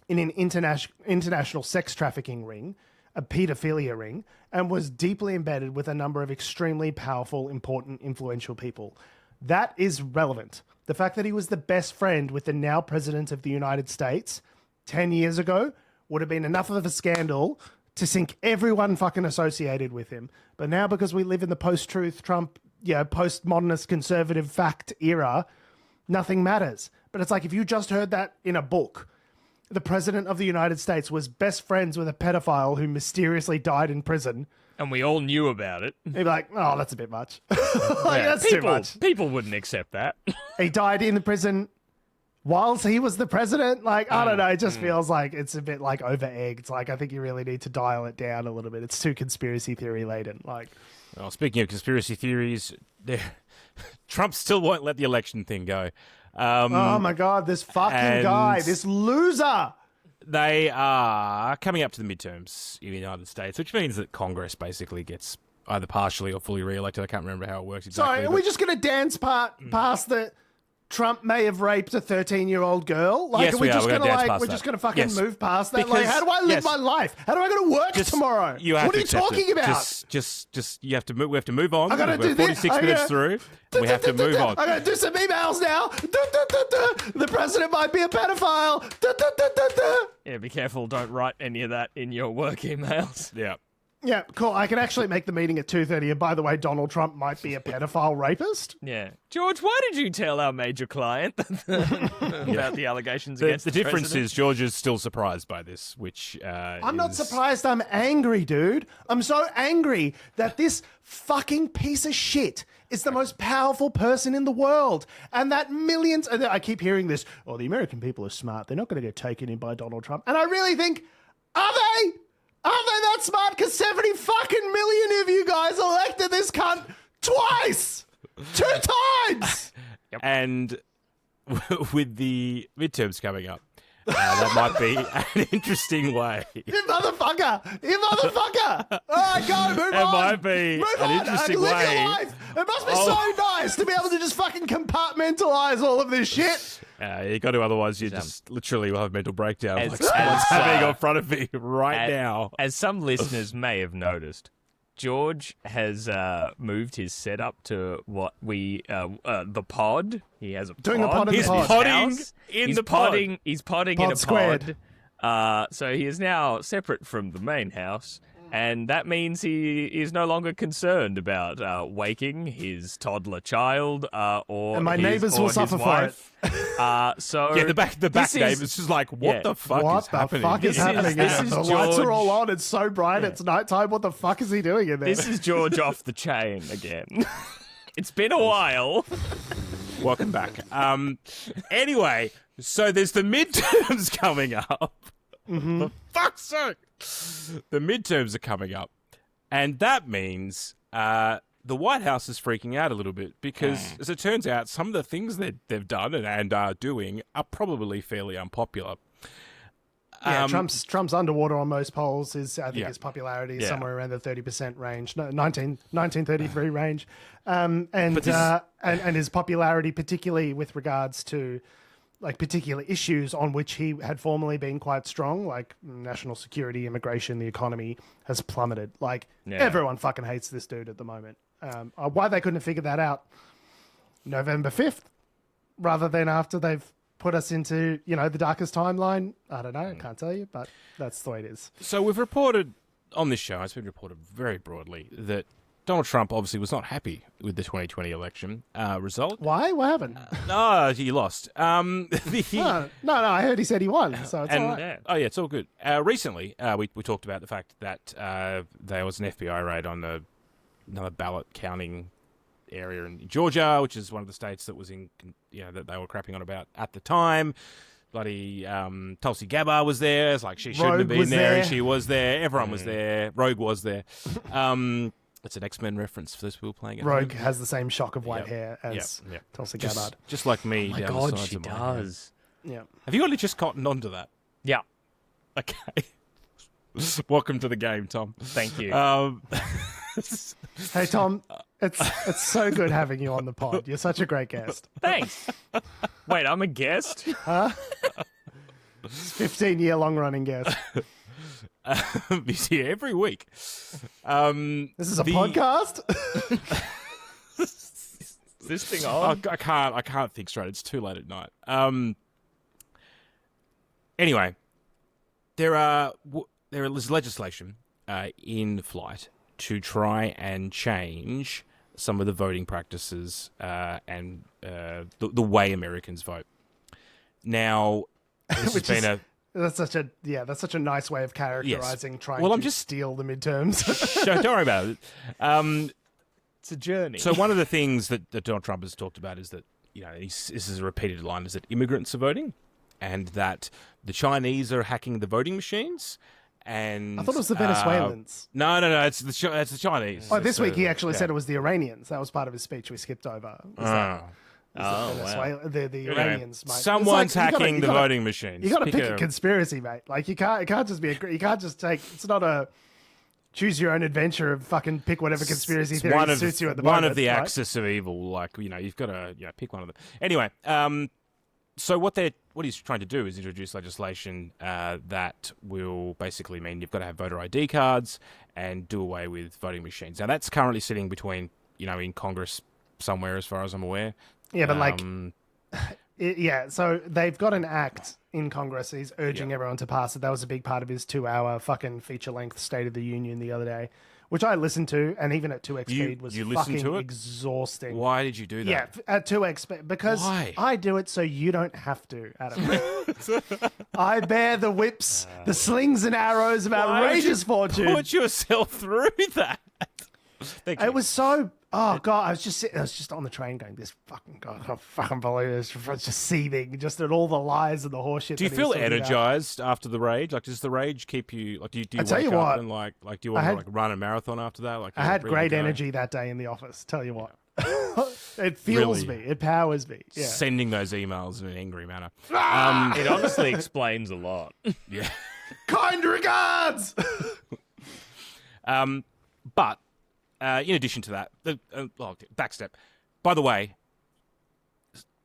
in an international sex trafficking ring, a pedophilia ring, and was deeply embedded with a number of extremely powerful, important, influential people. That is relevant. The fact that he was the best friend with the now president of the United States 10 years ago would have been enough of a scandal to sink everyone fucking associated with him. But now, because we live in the post-truth Trump, postmodernist conservative fact era, nothing matters. But it's like, if you just heard that in a book, the president of the United States was best friends with a pedophile who mysteriously died in prison, and we all knew about it. he'd be like, oh, that's a bit much. That's too much. People wouldn't accept that. He died in the prison whilst he was the president. Like, I don't know. It just feels like it's a bit like over-egged. Like, I think you really need to dial it down a little bit. It's too conspiracy theory laden. Like, well, speaking of conspiracy theories, Trump still won't let the election thing go. Oh my God, this fucking guy, this loser. They are coming up to the midterms in the United States, which means that Congress basically gets either partially or fully re-elected. I can't remember how it works exactly. Sorry, are we just going to dance past the Trump may have raped a 13-year-old girl? Like, Yes, are we we are. just We're going gonna to dance past we're that. just going to fucking Yes. move past that? Because- Like, how do I live yes. my life? How do I go to work tomorrow? You have What to are you accept talking it. about? Just you have to move. We have to move on. I gotta We're do this. 46 minutes through. We have to move on. I gotta do some emails now. The president might be a pedophile. Yeah, be careful. Don't write any of that in your work emails. Yeah. Yeah, cool. I can actually make the meeting at 2:30. And by the way, Donald Trump might be a pedophile rapist. Yeah. George, why did you tell our major client about the allegations against The the difference president? is George is still surprised by this, which I'm not is- surprised. I'm angry, dude. I'm so angry that this fucking piece of shit is the most powerful person in the world. And that millions... And I keep hearing this, oh, the American people are smart. They're not going to get taken in by Donald Trump. And I really think, are they? Are they that smart? Because 70 fucking million of you guys elected this cunt twice! 2 times! And with the midterms coming up, that might be an interesting way. You motherfucker! You motherfucker! All right, go, move on! It might be Move an on. interesting Live way. your life. It must be so nice to be able to just fucking compartmentalize all of this shit. You got to, otherwise you just literally will have a mental breakdown. As- Like as, someone's having uh, in front of me right now. As some listeners may have noticed, George has moved his setup to what we the pod. He has a Doing the pod. pod in the He's pod. Podding in he's the pod. podding. He's podding in Pod a squared. pod. So he is now separate from the main house. And that means he is no longer concerned about waking his toddler child or And my his, neighbours or will his suffer for wife. So Yeah, the back this neighbors is- just like, what yeah. the fuck What is the happening? fuck is This is- happening? this here? is The lights are George. all on. It's so bright. It's nighttime. What the fuck is he doing in there? This is George off the chain again. It's been a while. Welcome back. Anyway, so there's the midterms coming up. For fuck's sake. The midterms are coming up. And that means the White House is freaking out a little bit because, as it turns out, some of the things that they've done and are doing are probably fairly unpopular. Yeah, Trump's underwater on most polls. I think Yeah. his popularity is Yeah. somewhere around the 30% range, 1933 range, and his popularity, particularly with regards to like particular issues on which he had formerly been quite strong, like national security, immigration, the economy, has plummeted. Like everyone fucking hates this dude at the moment. Why they couldn't have figured that out November 5th rather than after they've put us into, the darkest timeline, I don't know. I can't tell you, but that's the way it is. So we've reported on this show, it's been reported very broadly, that Donald Trump obviously was not happy with the 2020 election result. Why? What happened? No, he lost. No, I heard he said he won, so it's all right. Yeah. Oh, yeah, it's all good. Recently, we talked about the fact that there was an FBI raid on another ballot counting area in Georgia, which is one of the states that was in, that they were crapping on about at the time. Bloody Tulsi Gabbard was there. It's like she shouldn't have Rogue been was there, there. and she was there. Everyone was there. Rogue was there. That's an X-Men reference for those people playing it. Rogue has the same shock of white Yep. hair as Yep. Tulsi Gabbard. Just like me. Oh my down the God, sides she of my head. does. Yeah. Have you only just gotten onto that? Yeah. Okay. Welcome to the game, Tom. Thank you. Hey, Tom, it's so good having you on the pod. You're such a great guest. Thanks. Wait, I'm a guest? 15-year long-running guest. He's here every week. This is a podcast? Is this thing on? I can't think straight. It's too late at night. Anyway, there is legislation in flight to try and change some of the voting practices and the way Americans vote. Now, this has been That's such a nice way of characterizing trying to steal the midterms. Don't worry about it. It's a journey. So one of the things that Donald Trump has talked about is that, this is a repeated line, is that immigrants are voting and that the Chinese are hacking the voting machines. And I thought it was the Venezuelans. No, it's the Chinese. Oh, this week he actually said it was the Iranians. That was part of his speech we skipped over. wow. The Iranians, mate. Someone's hacking the voting machines. You got to pick a conspiracy, mate. Like you can't just be you can't just take. It's not a choose your own adventure of fucking pick whatever conspiracy theory suits you at the moment. One of the right? axis of evil. Like you've got to pick one of them. Anyway, so what he's trying to do is introduce legislation that will basically mean you've got to have voter ID cards and do away with voting machines. Now that's currently sitting between in Congress somewhere, as far as I'm aware. Yeah, but so they've got an act in Congress. He's urging everyone to pass it. That was a big part of his 2-hour fucking feature-length State of the Union the other day, which I listened to, and even at 2x speed was fucking exhausting. Why did you do that? Yeah, at 2x speed, because Why? I do it so you don't have to, Adam. I bear the whips, the slings and arrows of outrageous fortune. Put yourself through that. Thank you. It was so... Oh, God, I was just on the train going, this fucking God, I can't fucking believe this. It's just seething, just at all the lies and the horseshit. Do you feel energized after the rage? Like, does the rage keep you, like, do you wake up and, like do you want to run a marathon after that? Like, I had great energy that day in the office, tell you what. It fuels me. It powers me. Yeah. Sending those emails in an angry manner. It honestly explains a lot. Yeah. Kind regards! But... in addition to that, backstep. By the way,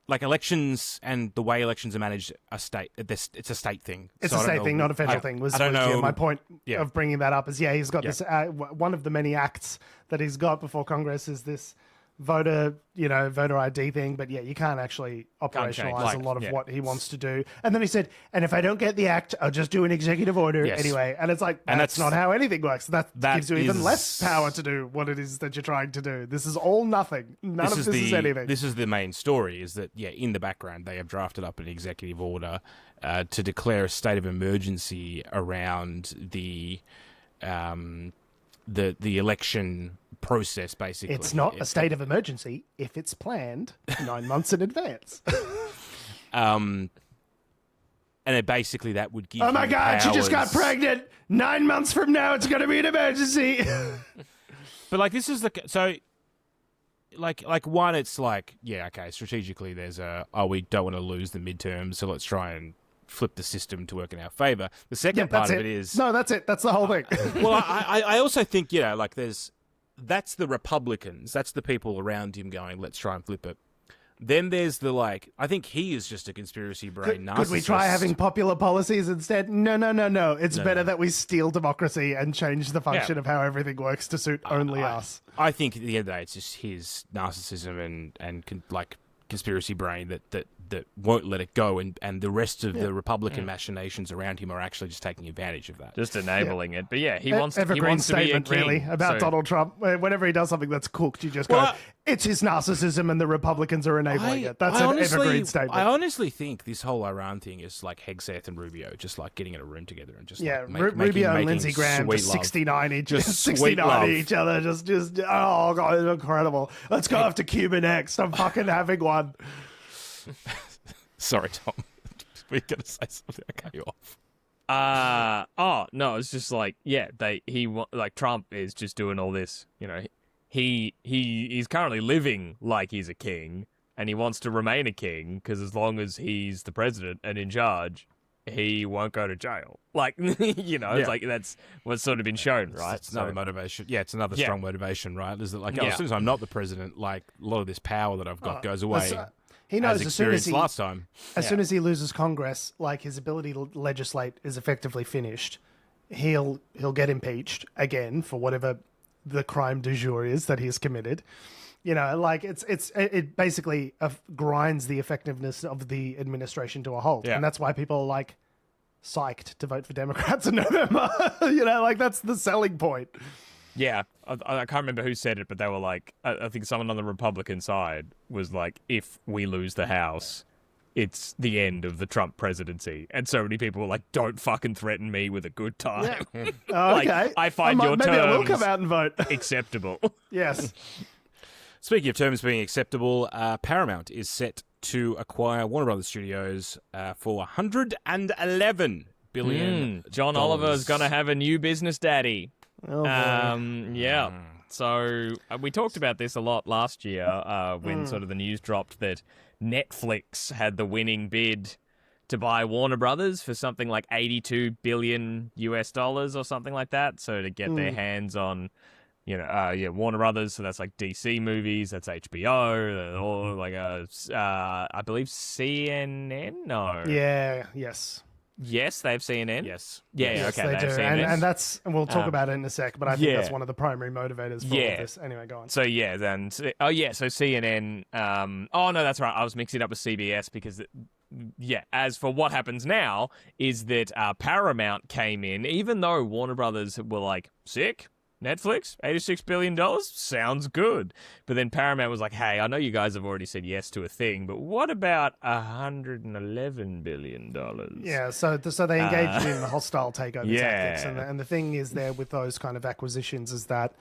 like elections and the way elections are managed are it's a state thing. It's a state thing, not a federal thing. I don't know. My point of bringing that up is, he's got this. One of the many acts that he's got before Congress is this voter ID thing. But you can't actually operationalize a lot of what he wants to do. And then he said, and if I don't get the act, I'll just do an executive order anyway. And it's like, that's not how anything works. That gives you even less power to do what it is that you're trying to do. This is all nothing. None of this is anything. This is the main story, is that, in the background, they have drafted up an executive order to declare a state of emergency around the election process, basically. It's not a state of emergency if it's planned 9 months in advance. And then basically that would give oh my God, she just got pregnant. 9 months from now, it's going to be an emergency. But like, this is like one, it's like, okay, strategically there's we don't want to lose the midterms, so let's try and flip the system to work in our favor. The second part of it is... No, that's it. That's the whole thing. Well, I also think, that's the Republicans. That's the people around him going, let's try and flip it. Then there's I think he is just a conspiracy brain narcissist. Could we try having popular policies instead? No. It's better that we steal democracy and change the function of how everything works to suit only us. I think at the end of the day, it's just his narcissism and conspiracy brain that won't let it go, and the rest of the Republican machinations around him are actually just taking advantage of that. Just enabling it. But he wants to be a king. Really, about Donald Trump. Whenever he does something that's cooked, you just go, it's his narcissism and the Republicans are enabling it. That's an evergreen statement. I honestly think this whole Iran thing is like Hegseth and Rubio just like getting in a room together and just Rubio and Lindsey Graham just 69 each other. Just oh God, it's incredible. Let's go after Cuba next. I'm fucking having one. Sorry, Tom. We're going to say something. I cut you off. Oh no, it's just like Trump is just doing all this. You know, he's currently living like he's a king, and he wants to remain a king because as long as he's the president and in charge, he won't go to jail. Like, it's like that's what's sort of been shown, right? It's another motivation. Yeah, it's another strong motivation, right? Is that like, as soon as I'm not the president, like a lot of this power that I've got goes away. He knows as soon as he loses Congress, like his ability to legislate is effectively finished. He'll get impeached again for whatever the crime du jour is that he's committed. Like it basically grinds the effectiveness of the administration to a halt, and that's why people are like psyched to vote for Democrats in November. Like that's the selling point. Yeah, I can't remember who said it, but they were like, I think someone on the Republican side was like, if we lose the House, it's the end of the Trump presidency. And so many people were like, don't fucking threaten me with a good time. Yeah. Okay. I find your terms maybe I will come out and vote. acceptable. Yes. Speaking of terms being acceptable, Paramount is set to acquire Warner Brothers Studios for $111 billion. John Oliver's going to have a new business daddy. Oh, boy. So we talked about this a lot last year when sort of the news dropped that Netflix had the winning bid to buy Warner Brothers for something like $82 billion or something like that. So to get their hands on, Warner Brothers. So that's like DC movies, that's HBO, or like I believe CNN. No. Yeah. Yes. Yes, they have CNN. Yes. Yeah. Yes, okay. they do. Have CNN. And we'll talk about it in a sec. But I think that's one of the primary motivators for all of this. Anyway, go on. So so CNN. Oh no, that's right. I was mixing it up with CBS because. As for what happens now is that Paramount came in, even though Warner Brothers were like, sick, Netflix, $86 billion, sounds good. But then Paramount was like, hey, I know you guys have already said yes to a thing, but what about $111 billion? Yeah, so they engaged in hostile takeover tactics. And the thing is there with those kind of acquisitions is that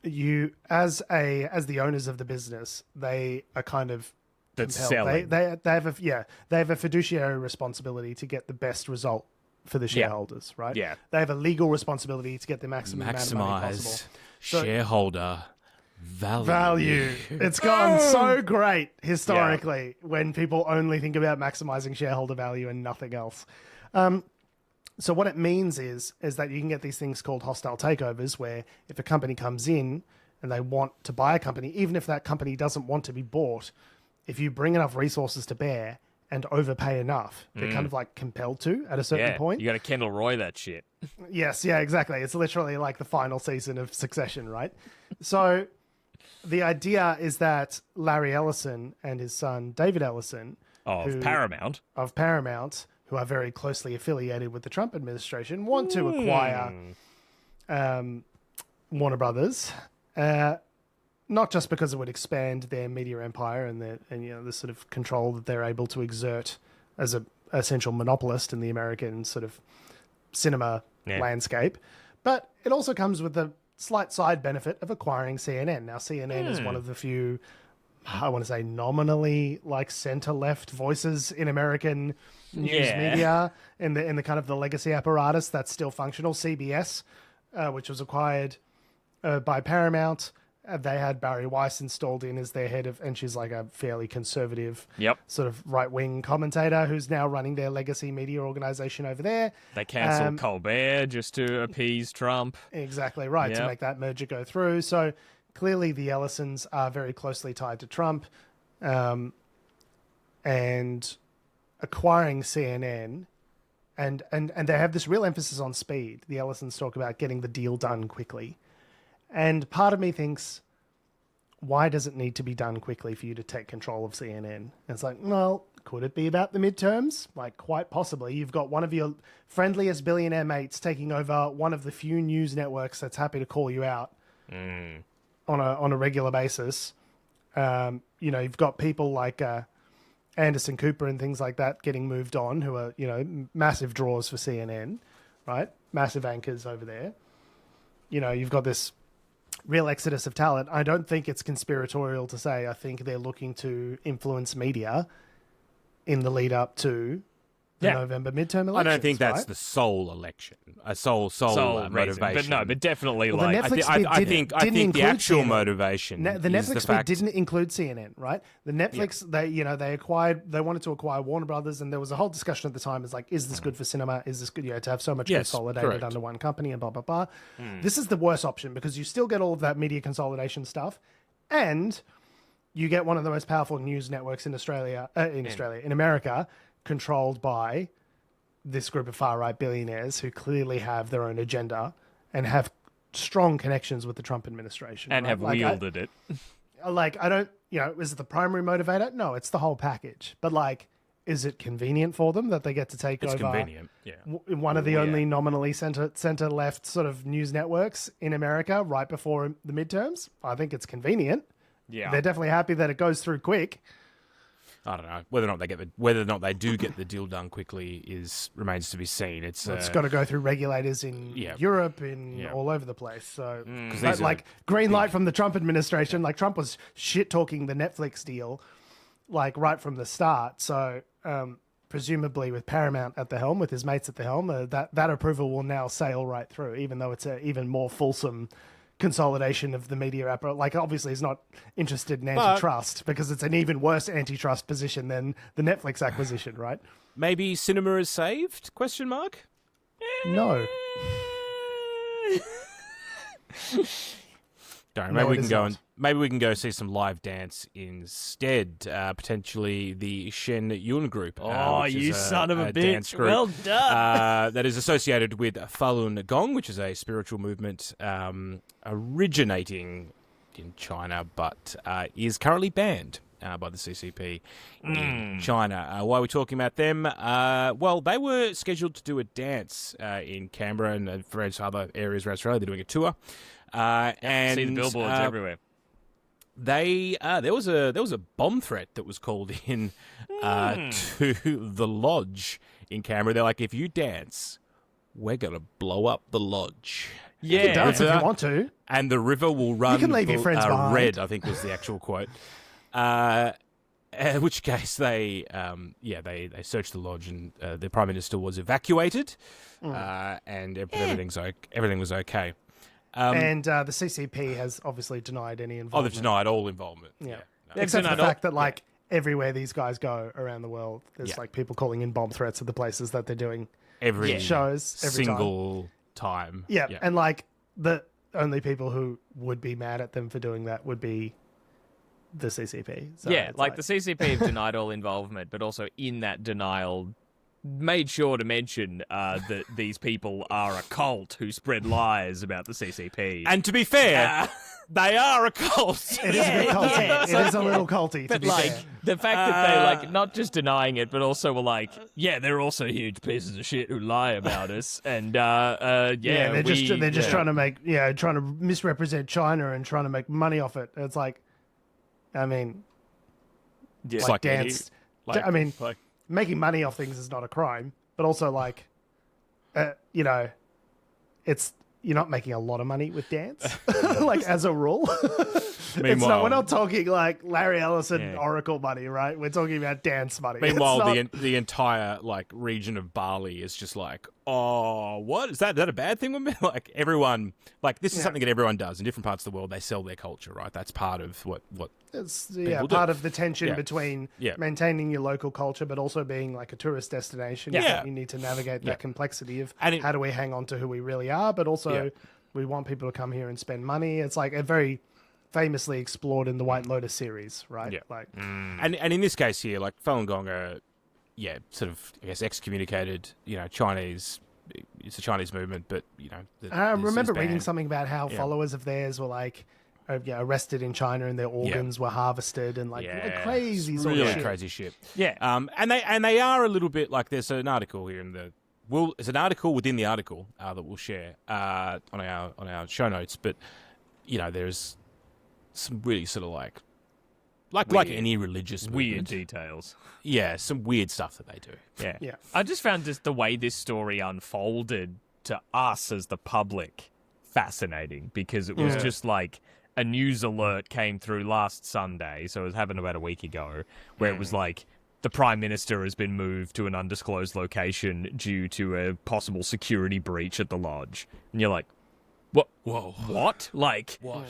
you, as the owners of the business, they are kind of that's compelled. selling. They have a fiduciary responsibility to get the best result for the shareholders, right? Yeah. They have a legal responsibility to get the maximum amount of money possible. Shareholder value. It's gone so great historically when people only think about maximizing shareholder value and nothing else. So what it means is that you can get these things called hostile takeovers, where if a company comes in and they want to buy a company, even if that company doesn't want to be bought, if you bring enough resources to bear and overpay enough, they're kind of like compelled to at a certain point. You got to Kendall Roy that shit. Yes, yeah, exactly. It's literally like the final season of Succession, right? So the idea is that Larry Ellison and his son David Ellison of Paramount, who are very closely affiliated with the Trump administration, want to acquire Warner Brothers. Not just because it would expand their media empire and the sort of control that they're able to exert as a essential monopolist in the American sort of cinema landscape, but it also comes with the slight side benefit of acquiring CNN. Now, CNN is one of the few, I want to say, nominally like center-left voices in American news media in the kind of the legacy apparatus that's still functional. CBS, which was acquired by Paramount. They had Barry Weiss installed in as their head of, and she's like a fairly conservative sort of right-wing commentator who's now running their legacy media organization over there. They cancelled Colbert just to appease Trump. Exactly right, to make that merger go through. So clearly the Ellisons are very closely tied to Trump, and acquiring CNN, and they have this real emphasis on speed. The Ellisons talk about getting the deal done quickly. And part of me thinks, why does it need to be done quickly for you to take control of CNN? And it's like, well, could it be about the midterms? Like, quite possibly. You've got one of your friendliest billionaire mates taking over one of the few news networks that's happy to call you out on a regular basis. You've got people like Anderson Cooper and things like that getting moved on, who are, massive draws for CNN, right? Massive anchors over there. You've got this real exodus of talent. I don't think it's conspiratorial to say I think they're looking to influence media in the lead up to the Yeah. November midterm elections. I don't think that's right? the sole election, a sole reason. motivation. But no, but definitely Well, the like Netflix I bit think didn't the include actual CNN. motivation. The is Netflix the fact, bit didn't include CNN, right? The Netflix, they wanted to acquire Warner Brothers, and there was a whole discussion at the time. Is like, is this good for cinema? Is this good? To have so much Yes, consolidated correct. under one company and blah blah blah. This is the worst option because you still get all of that media consolidation stuff, and you get one of the most powerful news networks in in America, controlled by this group of far-right billionaires who clearly have their own agenda and have strong connections with the Trump administration. and right? have wielded it. I don't, is it the primary motivator? No, it's the whole package. But is it convenient for them that they get to take it's over convenient. Yeah. one of the only nominally center-left sort of news networks in America right before the midterms? I think it's convenient. Yeah. They're definitely happy that it goes through quick. I don't know whether or not they do get the deal done quickly remains to be seen. It's Got to go through regulators in Europe, all over the place. So, but, green light from the Trump administration. Like Trump was shit talking the Netflix deal, right from the start. So, presumably with Paramount at the helm, with his mates at the helm, that approval will now sail right through, even though it's an even more fulsome consolidation of the media apparatus. Obviously he's not interested in antitrust because it's an even worse antitrust position than the Netflix acquisition, right? Maybe cinema is saved? ? No. Don't No, maybe it is not. maybe we can go see some live dance instead. Potentially the Shen Yun Group. Which you is son of a dance bitch. group, Well done. that is associated with Falun Gong, which is a spiritual movement originating in China, but is currently banned by the CCP in China. Why are we talking about them? Well, they were scheduled to do a dance in Canberra and various other areas around Australia. They're doing a tour. And See the billboards everywhere. There was a bomb threat that was called in to the lodge in Canberra. They're like, if you dance, we're gonna blow up the lodge. You can dance if you want to. And the river will run. You can leave your friends behind. Red, I think was the actual quote. In which case they searched the lodge and the Prime Minister was evacuated, and everything was okay. And the CCP has obviously denied any involvement. They've denied all involvement. Yeah. No. Except for the fact that everywhere these guys go around the world, there's people calling in bomb threats at the places that they're doing Every shows every single time. Yeah, and the only people who would be mad at them for doing that would be the CCP. So the it's CCP have denied all involvement, but also in that denial made sure to mention that these people are a cult who spread lies about the CCP. And to be fair, they are a cult. It is a bit culty. It is a little culty, to But be fair. the fact that they not just denying it, but also were they're also huge pieces of shit who lie about us, and they're just trying to trying to misrepresent China and trying to make money off it. It's It's like dance. Making money off things is not a crime, but also it's you're not making a lot of money with dance, as a rule. We're not talking Larry Ellison Oracle money, right? We're talking about dance money. Meanwhile, the entire region of Bali is just oh, what is that? Is that a bad thing with me? Everyone, this is something that everyone does in different parts of the world. They sell their culture, right? That's part of what it's people part do. of the tension between maintaining your local culture, but also being a tourist destination. You need to navigate that complexity of how do we hang on to who we really are, but also we want people to come here and spend money. It's a very famously explored in the White Lotus series, right? And in this case here, Falun Gong are, sort of, I guess, excommunicated. Chinese. It's a Chinese movement, but I remember reading something about how followers of theirs were arrested in China and their organs were harvested and crazy sort of shit. Crazy shit. Yeah. And they are a little bit there's an article here there's an article within the article that we'll share on our show notes, but there's some really sort of like any religious movement. Weird details. Yeah, some weird stuff that they do. Yeah. I just found just the way this story unfolded to us as the public fascinating, because it was just a news alert came through last Sunday, so it happened about a week ago, where it was the Prime Minister has been moved to an undisclosed location due to a possible security breach at the lodge. And you're like, what? Whoa. What? Like, What?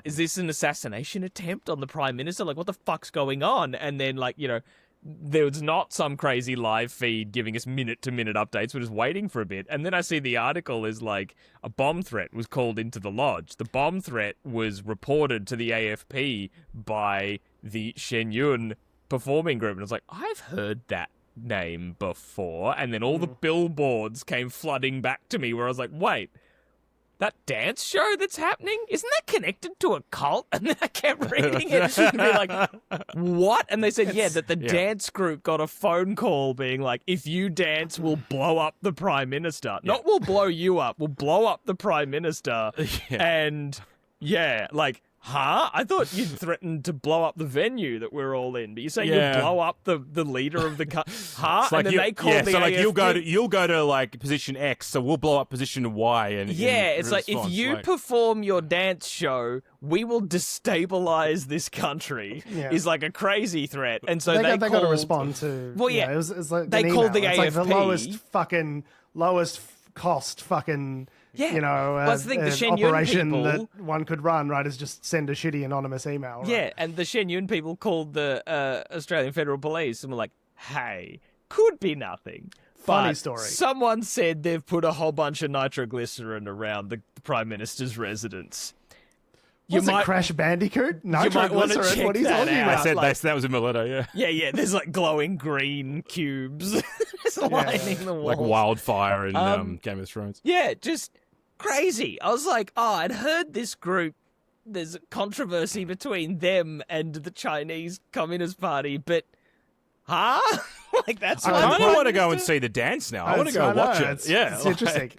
is this an assassination attempt on the Prime Minister? Like, what the fuck's going on? And then, like, you know, there was not some crazy live feed giving us minute-to-minute updates. We're just waiting for a bit. And then I see the article is like, a bomb threat was called into the lodge. The bomb threat was reported to the AFP by the Shenyun performing group. And I was like, I've heard that name before. And then all the billboards came flooding back to me where I was like, wait, that dance show that's happening, isn't that connected to a cult? And then I kept reading it and be like, what? And they said, that the dance group got a phone call being like, if you dance, we'll blow up the Prime Minister. Not we'll blow you up, we'll blow up the Prime Minister. And like, huh? I thought you'd threatened to blow up the venue that we're all in, but you're saying you'll blow up the leader of the huh? Like and then they called the so like AFP. you'll go to like position X, so we'll blow up position Y. And it's like if you perform your dance show, we will destabilize this country. Is like a crazy threat, and so they got to respond to. Well, it was like they called the AFP. Like the lowest cost fucking. You know, well, the Shenyun operation people, that one could run, right, is just send a shitty anonymous email. Right? Yeah, and the Shenyun people called the Australian Federal Police and were like, hey, could be nothing. Funny but story. Someone said they've put a whole bunch of nitroglycerin around the Prime Minister's residence. Was it Crash Bandicoot? Nitroglycerin? What are you talking about? I said that was a Mileto, Yeah, there's like glowing green cubes just lining the walls. Like wildfire in Game of Thrones. Yeah, just crazy. I was like, I'd heard this group, there's controversy between them and the Chinese Communist Party, but like that's I kind of want to go and see the dance now. I want to go watch it. It's interesting.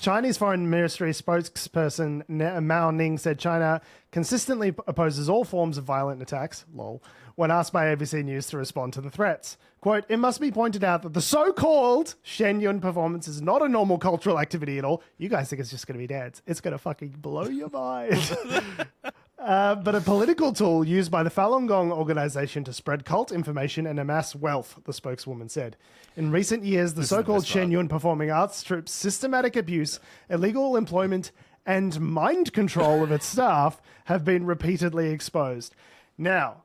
Chinese Foreign Ministry spokesperson Mao Ning said China consistently opposes all forms of violent attacks, lol, when asked by ABC News to respond to the threats. Quote, it must be pointed out that the so-called Shenyun performance is not a normal cultural activity at all. You guys think it's just going to be dance. It's going to fucking blow your mind. But a political tool used by the Falun Gong organization to spread cult information and amass wealth, the spokeswoman said. In recent years, the so-called Shenyun performing arts troupe's systematic abuse, illegal employment, and mind control of its staff have been repeatedly exposed. Now,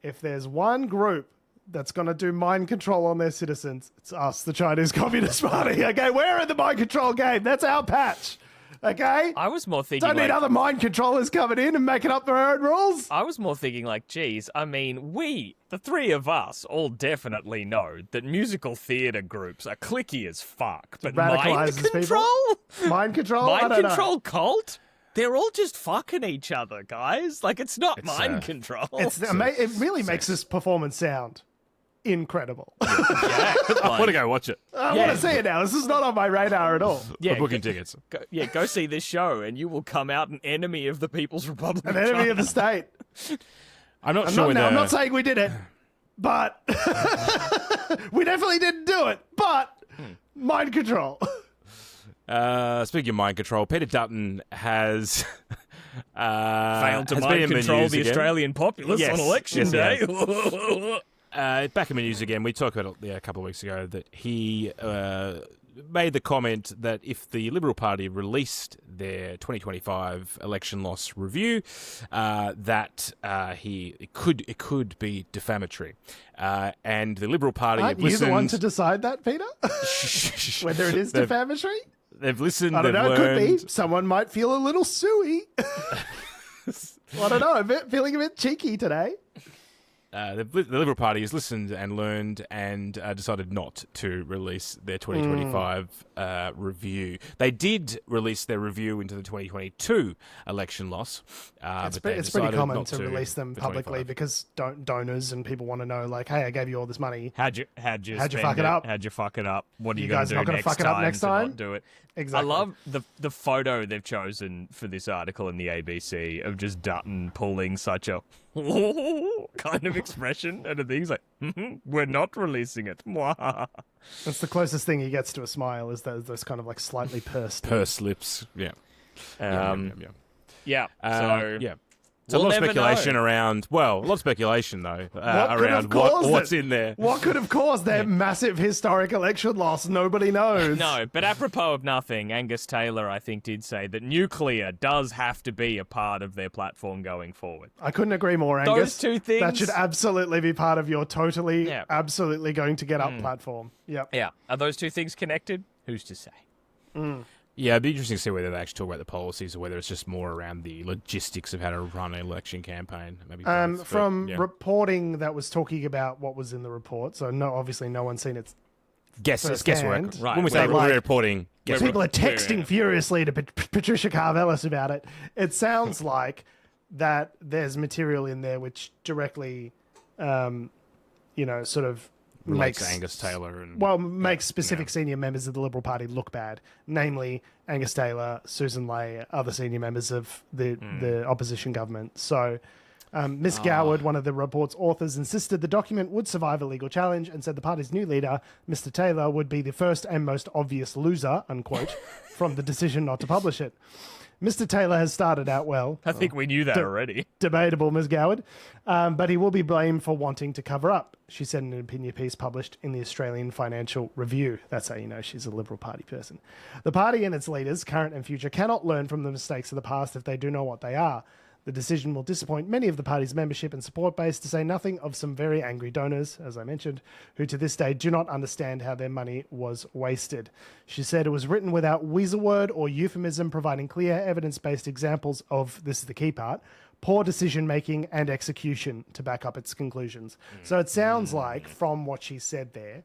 if there's one group that's going to do mind control on their citizens, it's us, the Chinese Communist Party. Okay, we're in the mind control game. That's our patch. Okay? I was more thinking don't need other mind controllers coming in and making up their own rules. I was more thinking like, geez, I mean, the three of us, all definitely know that musical theatre groups are cliquey as fuck. But mind control? Mind control? Mind control cult? They're all just fucking each other, guys. Like, it's not mind control. It really makes this performance sound incredible. I want to go watch it. I want to see it now. This is not on my radar at all. We're booking tickets. Go see this show, and you will come out an enemy of the People's Republic of China. An enemy of the state. I'm not saying we did it, but we definitely didn't do it. But mind control. Speaking of mind control, Peter Dutton has failed to mind control the Australian populace on election day. Back in the news again. We talked about it a couple of weeks ago that he made the comment that if the Liberal Party released their 2025 election loss review, that it could be defamatory. And the Liberal Party Aren't you the one to decide that, Peter? Whether it is defamatory? They've listened. I don't know. Learned. Could be. Someone might feel a little suey. I don't know. Feeling a bit cheeky today. The Liberal Party has listened and learned and decided not to release their 2025 review. They did release their review into the 2022 election loss. It's pretty common to release them publicly because donors and people want to know, like, hey, I gave you all this money. How'd you fuck it up? How'd you fuck it up? What are you guys going to do not fuck it up next time? Not do it. Exactly. I love the photo they've chosen for this article in the ABC of just Dutton pulling such a kind of expression and he's like, we're not releasing it. That's the closest thing he gets to a smile is those kind of like slightly pursed lips. Yeah. So We'll a lot of never speculation know. around. Well, a lot of speculation though What could have around caused what's it? in there. What could have caused their massive historic election loss? Nobody knows. No, but apropos of nothing, Angus Taylor, I think, did say that nuclear does have to be a part of their platform going forward. I couldn't agree more, Angus. Those two things. That should absolutely be part of your absolutely going to get up platform. Yep. Yeah. Are those two things connected? Who's to say? Yeah, it'd be interesting to see whether they actually talk about the policies or whether it's just more around the logistics of how to run an election campaign. Maybe both, From but, yeah. reporting that was talking about what was in the report, so obviously no one's seen it. Guesswork. firsthand. Right. When we say But, we're reporting, guesswork. People are texting furiously to Patricia Karvelis about it. It sounds like that there's material in there which directly, sort of Relates makes to Angus Taylor and makes specific senior members of the Liberal Party look bad, namely Angus Taylor, Susan Ley, other senior members of the opposition government. So Ms. Goward, one of the report's authors, insisted the document would survive a legal challenge and said the party's new leader, Mr. Taylor, would be the first and most obvious loser, unquote, from the decision not to publish it. Mr. Taylor has started out well. I think we knew that already. Debatable, Ms. Goward. But he will be blamed for wanting to cover up, she said in an opinion piece published in the Australian Financial Review. That's how you know she's a Liberal Party person. The party and its leaders, current and future, cannot learn from the mistakes of the past if they do know what they are. The decision will disappoint many of the party's membership and support base, to say nothing of some very angry donors, as I mentioned, who to this day do not understand how their money was wasted. She said it was written without weasel word or euphemism, providing clear evidence-based examples of, this is the key part, poor decision-making and execution to back up its conclusions. So it sounds like, from what she said there,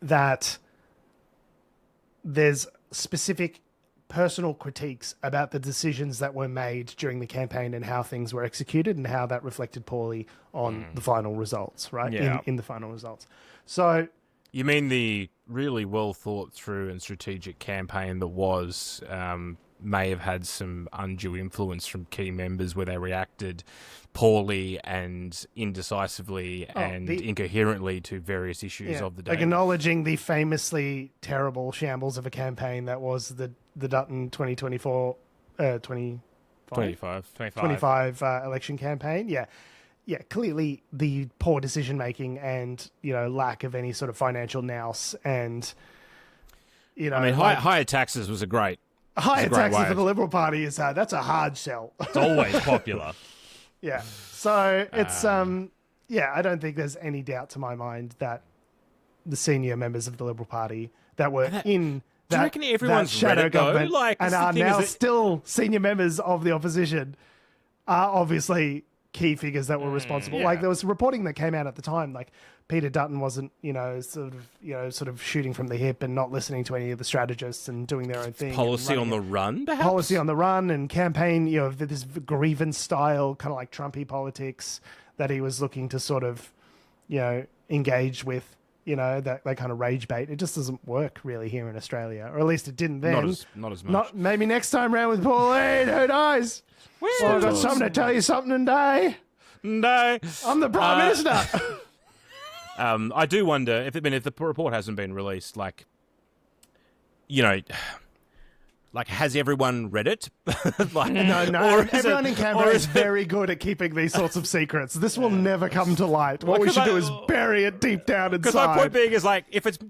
that there's specific personal critiques about the decisions that were made during the campaign and how things were executed and how that reflected poorly on the final results, right? Yeah. In the final results. So You mean the really well thought through and strategic campaign that was may have had some undue influence from key members where they reacted poorly and indecisively and incoherently to various issues of the day. acknowledging the famously terrible shambles of a campaign that was the Dutton 2024 25 election campaign. Yeah, clearly the poor decision making and lack of any sort of financial nous and I mean, higher taxes was a great higher taxes way for the Liberal Party is that's a hard sell. It's always popular. Yeah, so it's I don't think there's any doubt to my mind that the senior members of the Liberal Party that were in do you reckon everyone's shadow read it, though? government Like, and the are thing now is that- still senior members of the opposition are obviously key figures that were responsible. yeah. Like there was reporting that came out at the time, like Peter Dutton wasn't, sort of shooting from the hip and not listening to any of the strategists and doing their own thing. policy on the run, perhaps? Policy on the run and campaign, this grievance style, kind of like Trumpy politics that he was looking to sort of, engage with. That kind of rage bait. It just doesn't work really here in Australia, or at least it didn't then. Not as much. Maybe next time round with Pauline, who knows? Well, I've got something to tell you something today. No. I'm the Prime Minister. I do wonder if the report hasn't been released, has everyone read it? No. or is Everyone it- in Canberra or is very good at keeping these sorts of secrets. This will never come to light. What we should do is bury it deep down inside. Because my point being is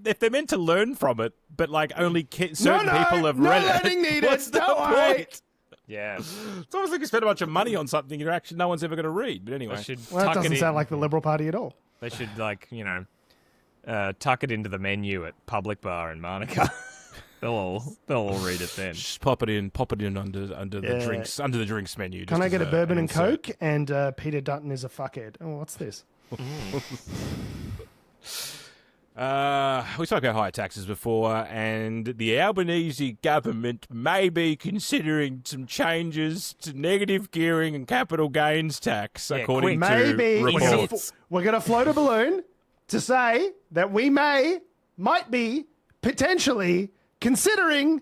if they're meant to learn from it, but only certain people have read it. learning needed. What's the Don't worry. point? Yeah. It's almost like you spend a bunch of money on something no one's ever going to read. But anyway, They should Well, that tuck it doesn't in. sound like the Liberal Party at all. They should tuck it into the menu at Public Bar in Monaco. They'll all read it then. just pop it in under the drinks menu. Can just I get as a bourbon an and insert. Coke? And Peter Dutton is a fuckhead. Oh, what's this? We spoke about higher taxes before, and the Albanese government may be considering some changes to negative gearing and capital gains tax, according to Maybe reports. we're going to float a balloon to say that we might be potentially considering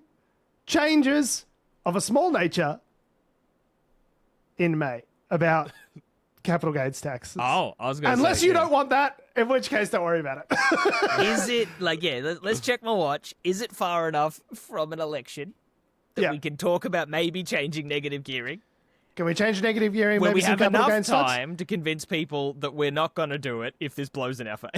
changes of a small nature in May about capital gains tax. Oh, I was going to say. Unless you don't want that, in which case don't worry about it. Is it, let's check my watch. Is it far enough from an election that Yeah. we can talk about maybe changing negative gearing? Can we change negative gearing? Where maybe we some have capital enough gains tax? time to convince people that we're not going to do it if this blows in our face.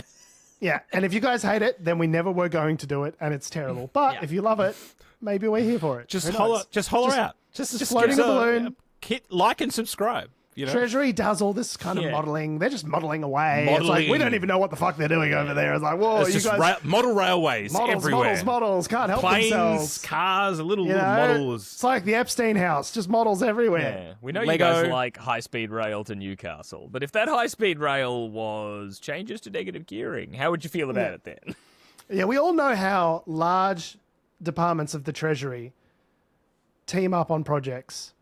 Yeah, and if you guys hate it, then we never were going to do it, and it's terrible. But Yeah. if you love it, maybe we're here for it. Just Who holler, knows? just holler out. Just floating a balloon. Hit like and subscribe. You know? Treasury does all this kind of Yeah. modelling. They're just modelling away. It's like, we Modelling. don't even know what the fuck they're doing over there. It's like, whoa, It's you just guys... model railways everywhere. models, can't help Planes, themselves. cars, little You know? models. It's like the Epstein house, just models everywhere. Yeah, we know Lego. you guys like high-speed rail to Newcastle, but if that high-speed rail was changes to negative gearing, how would you feel about it then? Yeah, we all know how large departments of the Treasury team up on projects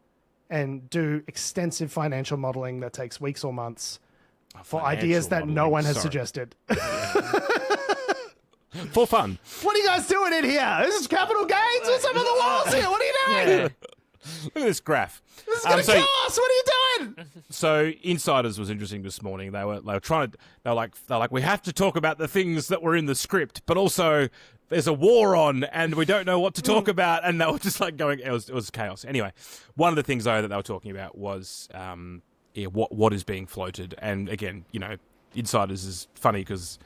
and do extensive financial modelling that takes weeks or months for ideas that no one has suggested. For fun. What are you guys doing in here? This is capital gains? What's up on the walls here? What are you doing? Look at this graph. This is going to so- kill us. What are you doing? So Insiders was interesting this morning. They were like, we have to talk about the things that were in the script, but also there's a war on and we don't know what to talk about. And they were just like going, it was chaos. Anyway, one of the things though that they were talking about was what is being floated. And again, Insiders is funny because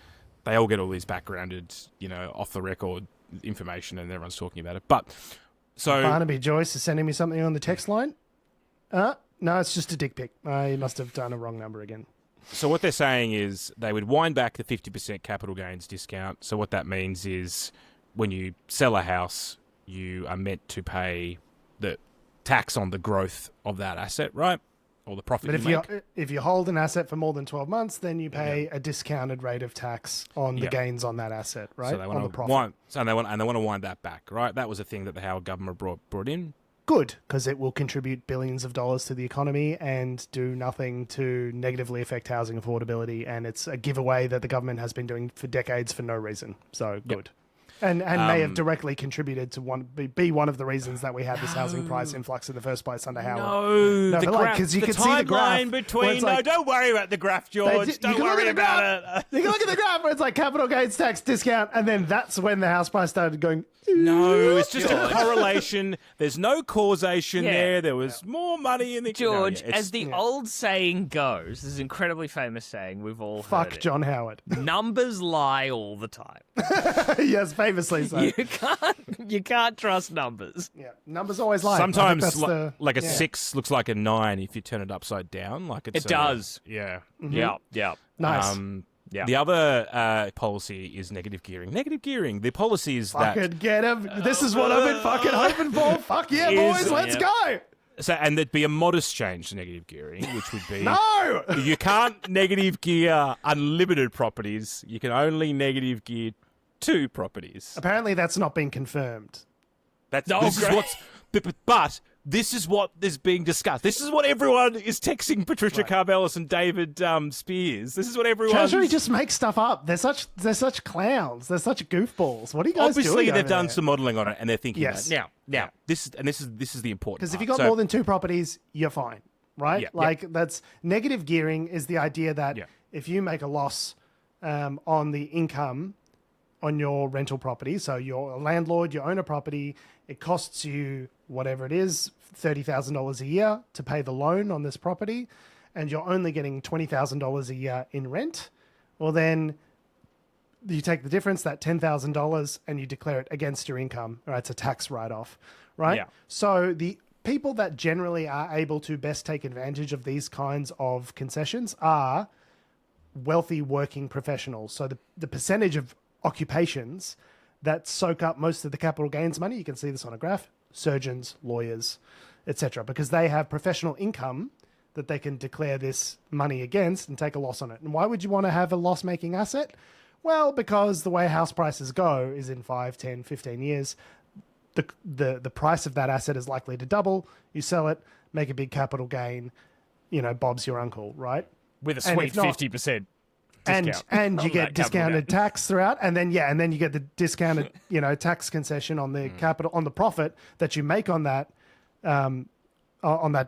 they all get all these backgrounded, off the record information and everyone's talking about it. But so Barnaby Joyce is sending me something on the text line. No, it's just a dick pic. I must have done a wrong number again. So what they're saying is they would wind back the 50% capital gains discount. So what that means is when you sell a house, you are meant to pay the tax on the growth of that asset, right? Or the profit But you make. if you hold an asset for more than 12 months, then you pay a discounted rate of tax on the gains on that asset, right? So they on want the to profit. they want to wind that back, right? That was a thing that the Howard government brought in. Good, because it will contribute billions of dollars to the economy and do nothing to negatively affect housing affordability. And it's a giveaway that the government has been doing for decades for no reason. So good. And may have directly contributed to be one of the reasons that we had this housing price influx in the first place under Howard. No, the but graph, because you the can see the graph timeline where between. it's like- No, don't worry about the graph, George. You Don't can look worry at the about graph. it. You can look at the graph where it's like capital gains tax discount, and then that's when the house price started going. No, it's just a George. correlation. There's no causation Yeah. there. There was more money in the George, No, yeah, as the old saying goes, this is an incredibly famous saying, we've all heard Fuck it. John Howard. Numbers lie all the time. Yes, famously so. You can't trust numbers. Yeah, numbers always lie. sometimes I think that's like a yeah. 6 looks like a 9 if you turn it upside down. Like it's It does. Yeah. Yeah, yeah. Nice. Yeah. The other policy is negative gearing. Negative gearing. The policy is that. Fucking get him. This is what I've been fucking hoping for. Fuck yeah, boys. Let's go. So, and there'd be a modest change to negative gearing, which would be No. you can't negative gear unlimited properties. You can only negative gear 2 properties. Apparently, that's not been confirmed. This great. is what's, but this is what is being discussed. This is what everyone is texting Patricia Carvelis and David Spears. This is what everyone. Treasury just makes stuff up. They're such clowns. They're such goofballs. What are you guys doing? Obviously, they've over done there? some modelling on it, and they're thinking Yes. about it. Now, this is the important. Because if part. you got So- more than 2 properties, you're fine, right? Yeah, like that's negative gearing is the idea that Yeah. if you make a loss on the income on your rental property, so you're a landlord, you own a property, it costs you whatever it is, $30,000 a year to pay the loan on this property, and you're only getting $20,000 a year in rent. Well, then you take the difference, that $10,000, and you declare it against your income. Right? It's a tax write-off, right? Yeah. So the people that generally are able to best take advantage of these kinds of concessions are wealthy working professionals. So the percentage of occupations that soak up most of the capital gains money, you can see this on a graph, surgeons, lawyers, etc., because they have professional income that they can declare this money against and take a loss on it. And why would you want to have a loss-making asset? Well, because the way house prices go is in 5, 10, 15 years, the price of that asset is likely to double. You sell it, make a big capital gain, Bob's your uncle, right? With a And sweet if not- 50% And discount you on get that capital discounted gain. tax throughout, and then you get the discounted tax concession on the capital on the profit that you make on that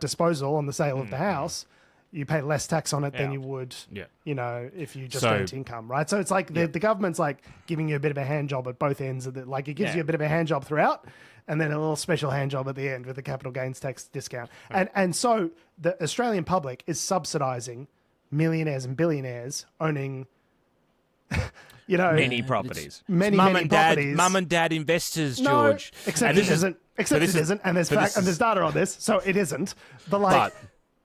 disposal on the sale of the house. You pay less tax on it than you would, if you just earned income, right? So it's like the government's like giving you a bit of a hand job at both ends of it. Like it gives you a bit of a hand job throughout, and then a little special hand job at the end with the capital gains tax discount. And so the Australian public is subsidising millionaires and billionaires owning, many properties. Many properties. Mum and dad investors, George. No, except it isn't. And there's data on this, so it isn't. But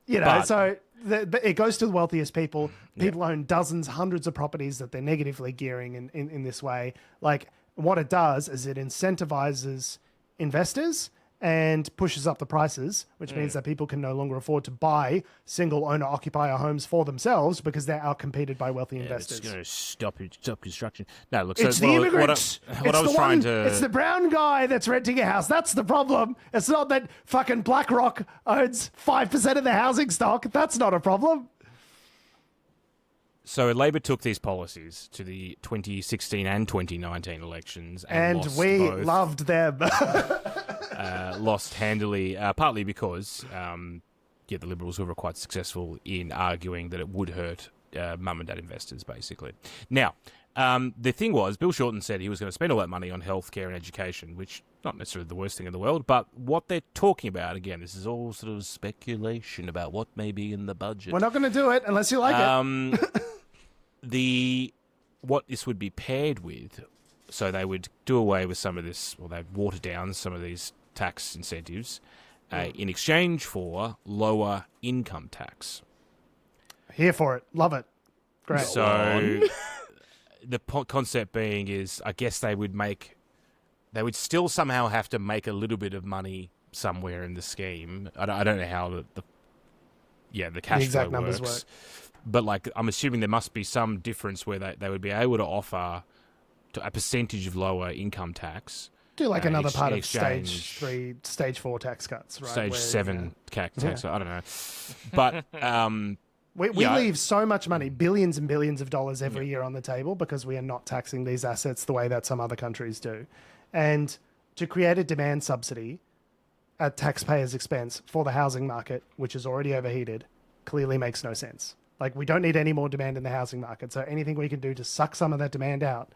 it goes to the wealthiest people. People own dozens, hundreds of properties that they're negatively gearing in this way. Like, what it does is it incentivizes investors and pushes up the prices, which means that people can no longer afford to buy single owner occupier homes for themselves because they're outcompeted by wealthy investors. It's going to stop construction. No, look, it's the immigrants. It's the brown guy that's renting a house. That's the problem. It's not that fucking BlackRock owns 5% of the housing stock. That's not a problem. So Labor took these policies to the 2016 and 2019 elections, and we both. Loved them. Lost handily, partly because the Liberals were quite successful in arguing that it would hurt mum and dad investors, basically. Now, the thing was, Bill Shorten said he was going to spend all that money on healthcare and education, which not necessarily the worst thing in the world, but what they're talking about, again, this is all sort of speculation about what may be in the budget. We're not going to do it unless you like it. What this would be paired with, so they would do away with some of this, or they'd water down some of these tax incentives in exchange for lower income tax. Here for it. Love it. Great. So the concept being is, I guess they would still somehow have to make a little bit of money somewhere in the scheme. I don't know how the cash exact flow numbers works. But I'm assuming there must be some difference where they would be able to offer a percentage of lower income tax. Do another part of exchange, stage 3, stage 4 tax cuts, right? Stage 7 tax. I don't know. But we leave so much money, billions and billions of dollars every year on the table because we are not taxing these assets the way that some other countries do. And to create a demand subsidy at taxpayers' expense for the housing market, which is already overheated, clearly makes no sense. We don't need any more demand in the housing market. So anything we can do to suck some of that demand out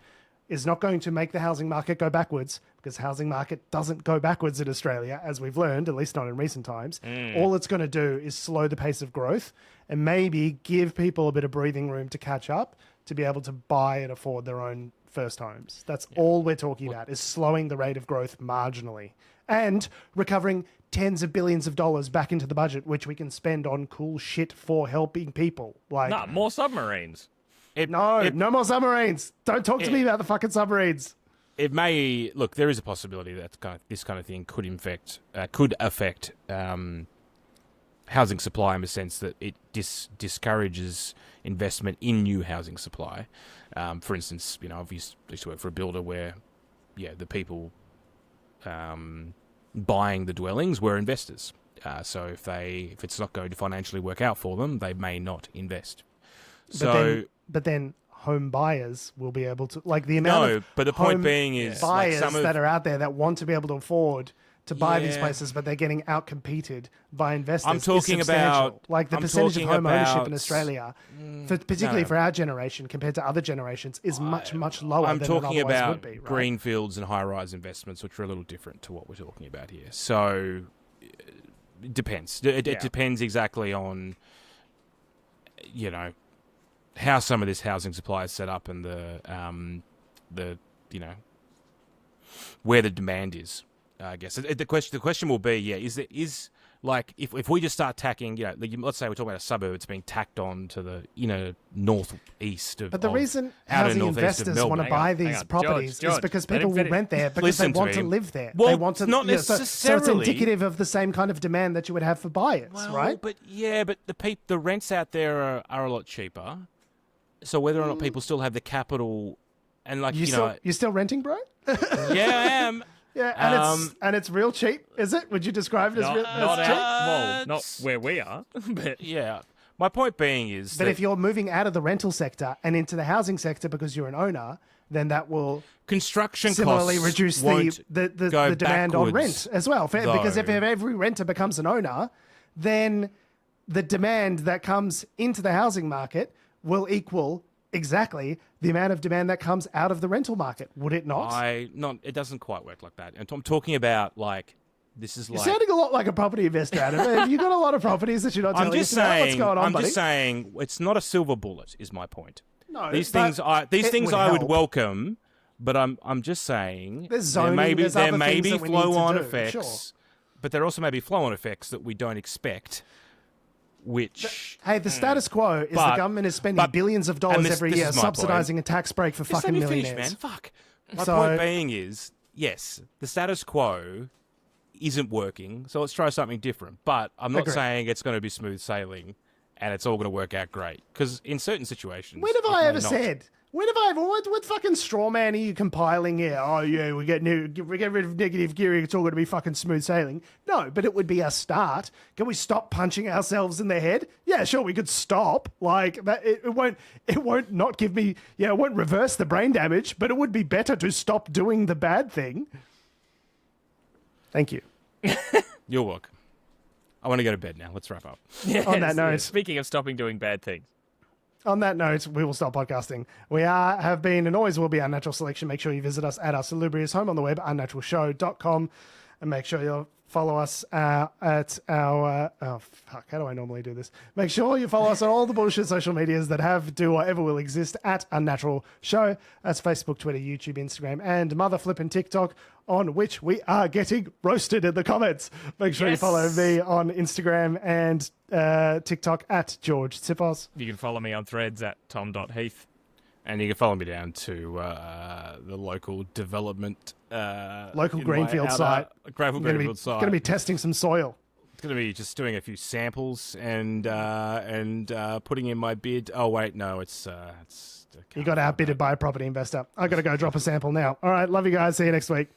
is not going to make the housing market go backwards, because housing market doesn't go backwards in Australia, as we've learned, at least not in recent times. All it's going to do is slow the pace of growth and maybe give people a bit of breathing room to catch up, to be able to buy and afford their own first homes. That's all we're talking about, is slowing the rate of growth marginally and recovering tens of billions of dollars back into the budget, which we can spend on cool shit for helping people. More submarines. No more submarines. Don't talk to me about the fucking submarines. It may look. There is a possibility that this kind of thing could affect housing supply in the sense that it discourages investment in new housing supply. For instance, I've used to work for a builder where, the people buying the dwellings were investors. So if it's not going to financially work out for them, they may not invest. But then home buyers will be able to, the amount of but the point being is buyers that are out there that want to be able to afford to buy these places, but they're getting out-competed by investors. I'm talking about the percentage of home ownership in Australia, particularly for our generation compared to other generations, is much, much lower than it otherwise would be. I'm talking about greenfields and high-rise investments, which are a little different to what we're talking about here. So it depends. It depends exactly on, how some of this housing supply is set up and the where the demand is. I guess the question will be, if we just start tacking, let's say we're talking about a suburb that's being tacked on to the northeast of. But the reason housing investors want to buy these properties is because people will rent there because they want to live there. Well, they want to, not necessarily. So it's indicative of the same kind of demand that you would have for buyers, right? But the rents out there are a lot cheaper. So whether or not people still have the capital, and you're still renting, bro? Yeah, I am. Yeah, and it's real cheap, is it? Would you describe it as real cheap? Not where we are. But yeah, my point being is that if you're moving out of the rental sector and into the housing sector because you're an owner, then that will construction similarly costs reduce the demand on rent as well. Because if every renter becomes an owner, then the demand that comes into the housing market will equal exactly the amount of demand that comes out of the rental market, would it not? It doesn't quite work like that. And I'm talking about like this is You're like sounding a lot like a property investor, Adam. Have you got a lot of properties that you're not telling us about? What's going on, buddy? just saying it's not a silver bullet is my point. No, these things I would help. welcome, but I'm just saying There's zoning, there may be that we need to flow-on do, effects, sure. but there also may be flow-on effects that we don't expect. Which Hey, the status quo is the government is spending billions of dollars every year subsidizing a tax break for fucking millionaires. Finish, man. Fuck. My point being is, yes, the status quo isn't working, so let's try something different. But I'm not saying it's going to be smooth sailing and it's all going to work out great. Because in certain situations, when have I ever said? When have I ever? What fucking straw man are you compiling here? Oh yeah, we get rid of negative gearing. It's all going to be fucking smooth sailing. No, but it would be a start. Can we stop punching ourselves in the head? Yeah, sure, we could stop. Like that, it won't not give me. Yeah, it won't reverse the brain damage, but it would be better to stop doing the bad thing. Thank you. You're welcome. I want to go to bed now. Let's wrap up. Yes, On that note, speaking of stopping doing bad things. On that note, we will stop podcasting. We have been and always will be Unnatural Selection. Make sure you visit us at our salubrious home on the web, unnaturalshow.com, and make sure you'll follow us at our... oh, fuck, how do I normally do this? Make sure you follow us on all the bullshit social medias that have, do, or ever will exist at Unnatural Show. That's Facebook, Twitter, YouTube, Instagram, and mother flipping TikTok, on which we are getting roasted in the comments. Make sure you follow me on Instagram and TikTok at George Tsipos. You can follow me on Threads at tom.heath. And you can follow me down to the local development... local Greenfield site. Greenfield site. Going to be testing some soil. It's going to be just doing a few samples and putting in my bid. Oh, wait, no, it's you got outbidded by a property investor. I got to go drop a sample now. All right, love you guys. See you next week.